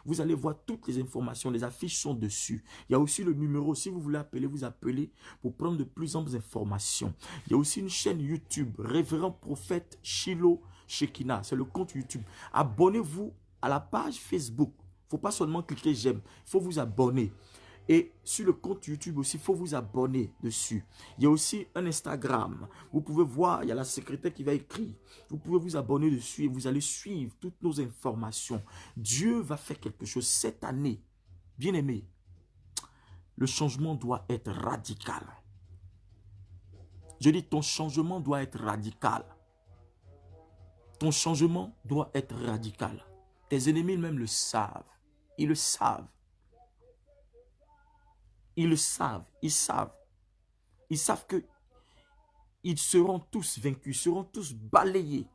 Vous allez voir toutes les informations, les affiches sont dessus. Il y a aussi le numéro, si vous voulez appeler, vous appelez pour prendre de plus amples informations. Il y a aussi une chaîne YouTube, Révérend Prophète Shiloh Shekinah, c'est le compte YouTube. Abonnez-vous à la page Facebook. Il ne faut pas seulement cliquer j'aime, il faut vous abonner. Et sur le compte YouTube aussi, il faut vous abonner dessus. Il y a aussi un Instagram. Vous pouvez voir, il y a la secrétaire qui va écrire. Vous pouvez vous abonner dessus et vous allez suivre toutes nos informations. Dieu va faire quelque chose cette année. Bien aimé, le changement doit être radical. Je dis, ton changement doit être radical. Ton changement doit être radical. Tes ennemis même le savent. Ils le savent. Ils le savent, ils savent. Ils savent que ils seront tous vaincus, seront tous balayés.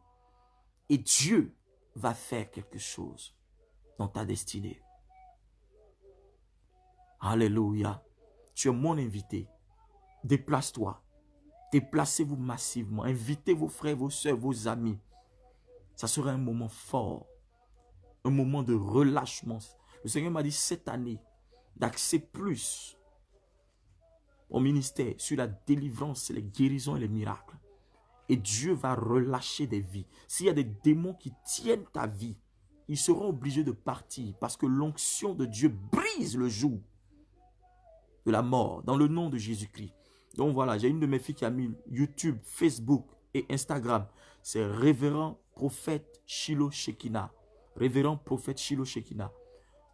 Et Dieu va faire quelque chose dans ta destinée. Alléluia. Tu es mon invité. Déplace-toi. Déplacez-vous massivement. Invitez vos frères, vos soeurs, vos amis. Ça sera un moment fort. Un moment de relâchement. Le Seigneur m'a dit cette année d'axer plus au ministère sur la délivrance, les guérisons et les miracles. Et Dieu va relâcher des vies. S'il y a des démons qui tiennent ta vie, ils seront obligés de partir parce que l'onction de Dieu brise le joug de la mort dans le nom de Jésus-Christ. Donc voilà, j'ai une de mes filles qui a mis YouTube, Facebook et Instagram. C'est Révérend Prophète Shiloh Shekinah. Révérend Prophète Shiloh Shekinah.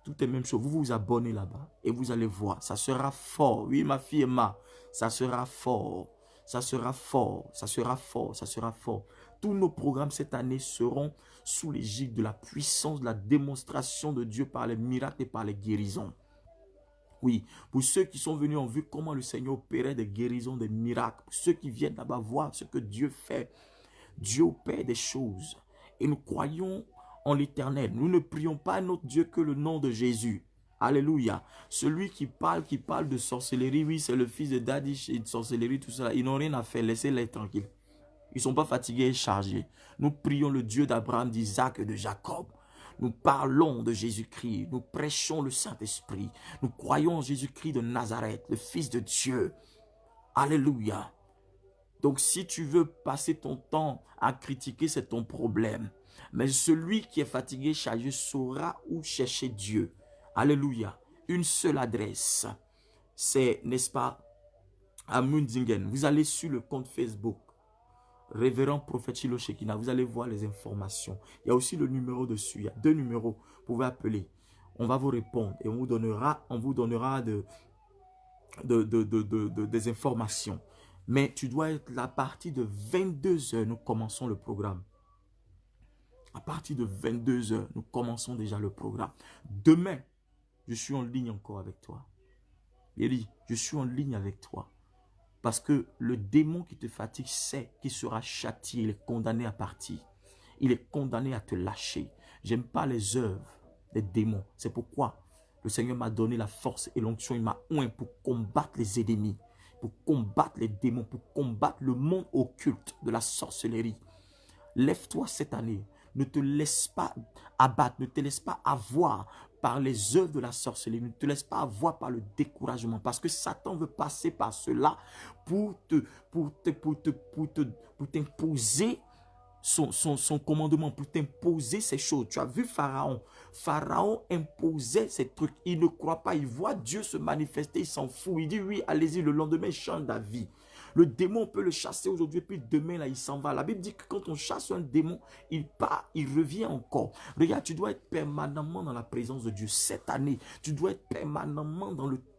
Tout est même chose. Vous vous abonnez là-bas et vous allez voir. Ça sera fort. Oui, ma fille Emma, ça sera fort. Ça sera fort. Ça sera fort. Ça sera fort. Tous nos programmes cette année seront sous l'égide de la puissance, de la démonstration de Dieu par les miracles et par les guérisons. Oui, pour ceux qui sont venus, ont vu comment le Seigneur opérait des guérisons, des miracles. Pour ceux qui viennent là-bas voir ce que Dieu fait. Dieu opère des choses. Et nous croyons en l'Éternel. Nous ne prions pas un autre Dieu que le nom de Jésus. Alléluia. Celui qui parle de sorcellerie, oui, c'est le fils de Dadish et de sorcellerie, tout ça. Ils n'ont rien à faire, laissez-les tranquilles. Ils ne sont pas fatigués et chargés. Nous prions le Dieu d'Abraham, d'Isaac et de Jacob. Nous parlons de Jésus-Christ. Nous prêchons le Saint-Esprit. Nous croyons en Jésus-Christ de Nazareth, le Fils de Dieu. Alléluia. Donc si tu veux passer ton temps à critiquer, c'est ton problème. Mais celui qui est fatigué, chargé, saura où chercher Dieu. Alléluia. Une seule adresse. C'est, n'est-ce pas, à Mundingen. Vous allez sur le compte Facebook. Révérend Prophète Shiloh Shekinah. Vous allez voir les informations. Il y a aussi le numéro dessus. Il y a 2 numéros. Vous pouvez appeler. On va vous répondre. Et on vous donnera des informations. Mais tu dois être là à partir de 22 h. Nous commençons le programme. À partir de 22 h, nous commençons déjà le programme. Demain, je suis en ligne encore avec toi. Eli, je suis en ligne avec toi. Parce que le démon qui te fatigue sait qu'il sera châtié, il est condamné à partir. Il est condamné à te lâcher. J'aime pas les œuvres des démons. C'est pourquoi le Seigneur m'a donné la force et l'onction. Il m'a oint pour combattre les ennemis, pour combattre les démons, pour combattre le monde occulte de la sorcellerie. Lève-toi cette année. Ne te laisse pas abattre, ne te laisse pas avoir par les œuvres de la sorcellerie. Ne te laisse pas avoir par le découragement. Parce que Satan veut passer par cela pour t'imposer son commandement, pour t'imposer ces choses. Tu as vu Pharaon. Pharaon imposait ces trucs. Il ne croit pas. Il voit Dieu se manifester. Il s'en fout. Il dit oui, allez-y. Le lendemain, il change d'avis. Le démon, on peut le chasser aujourd'hui, puis demain, là, il s'en va. La Bible dit que quand on chasse un démon, il part, il revient encore. Regarde, tu dois être permanemment dans la présence de Dieu. Cette année, tu dois être permanemment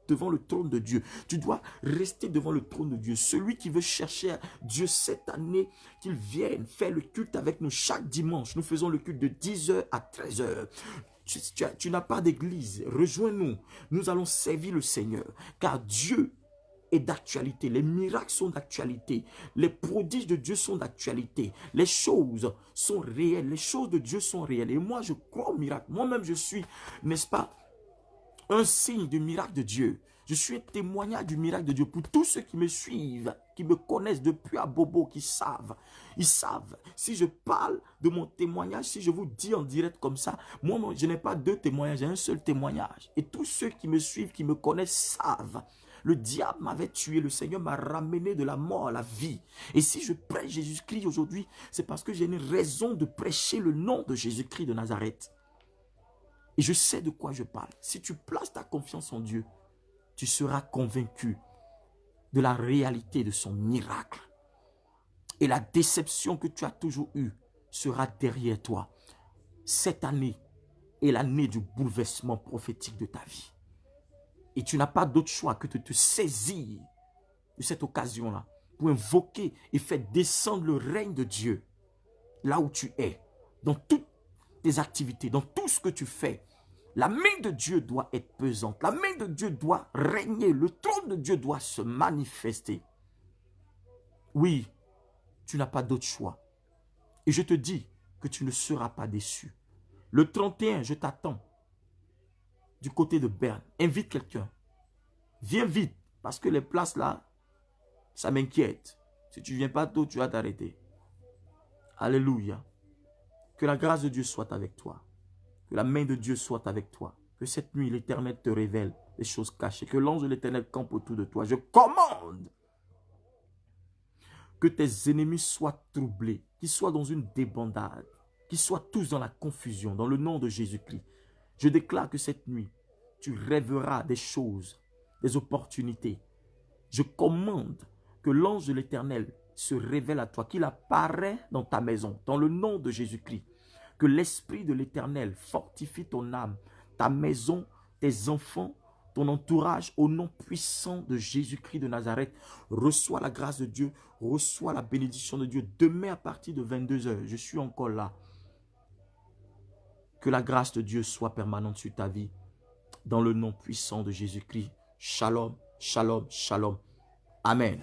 devant le trône de Dieu. Tu dois rester devant le trône de Dieu. Celui qui veut chercher Dieu cette année, qu'il vienne faire le culte avec nous chaque dimanche. Nous faisons le culte de 10h à 13h. Tu n'as pas d'église. Rejoins-nous. Nous allons servir le Seigneur. Car Dieu est d'actualité. Les miracles sont d'actualité. Les prodiges de Dieu sont d'actualité. Les choses sont réelles. Les choses de Dieu sont réelles. Et moi, je crois au miracle. Moi-même, je suis, n'est-ce pas, un signe du miracle de Dieu. Je suis un témoignage du miracle de Dieu pour tous ceux qui me suivent, qui me connaissent depuis à Bobo, qui savent. Ils savent. Si je parle de mon témoignage, si je vous dis en direct comme ça, moi, je n'ai pas deux témoignages, j'ai un seul témoignage. Et tous ceux qui me suivent, qui me connaissent, savent. Le diable m'avait tué, le Seigneur m'a ramené de la mort à la vie. Et si je prêche Jésus-Christ aujourd'hui, c'est parce que j'ai une raison de prêcher le nom de Jésus-Christ de Nazareth. Et je sais de quoi je parle. Si tu places ta confiance en Dieu, tu seras convaincu de la réalité de son miracle. Et la déception que tu as toujours eue sera derrière toi. Cette année est l'année du bouleversement prophétique de ta vie. Et tu n'as pas d'autre choix que de te saisir de cette occasion-là pour invoquer et faire descendre le règne de Dieu là où tu es, dans toutes tes activités, dans tout ce que tu fais. La main de Dieu doit être pesante. La main de Dieu doit régner. Le trône de Dieu doit se manifester. Oui, tu n'as pas d'autre choix. Et je te dis que tu ne seras pas déçu. Le 31, je t'attends. Du côté de Berne. Invite quelqu'un. Viens vite. Parce que les places là, ça m'inquiète. Si tu ne viens pas tôt, tu vas t'arrêter. Alléluia. Que la grâce de Dieu soit avec toi. Que la main de Dieu soit avec toi. Que cette nuit, l'Éternel te révèle les choses cachées. Que l'ange de l'Éternel campe autour de toi. Je commande que tes ennemis soient troublés. Qu'ils soient dans une débandade. Qu'ils soient tous dans la confusion. Dans le nom de Jésus-Christ. Je déclare que cette nuit, tu rêveras des choses, des opportunités. Je commande que l'ange de l'Éternel se révèle à toi, qu'il apparaît dans ta maison, dans le nom de Jésus-Christ. Que l'Esprit de l'Éternel fortifie ton âme, ta maison, tes enfants, ton entourage, au nom puissant de Jésus-Christ de Nazareth. Reçois la grâce de Dieu, reçois la bénédiction de Dieu. Demain à partir de 22h, je suis encore là. Que la grâce de Dieu soit permanente sur ta vie. Dans le nom puissant de Jésus-Christ. Shalom, shalom, shalom. Amen.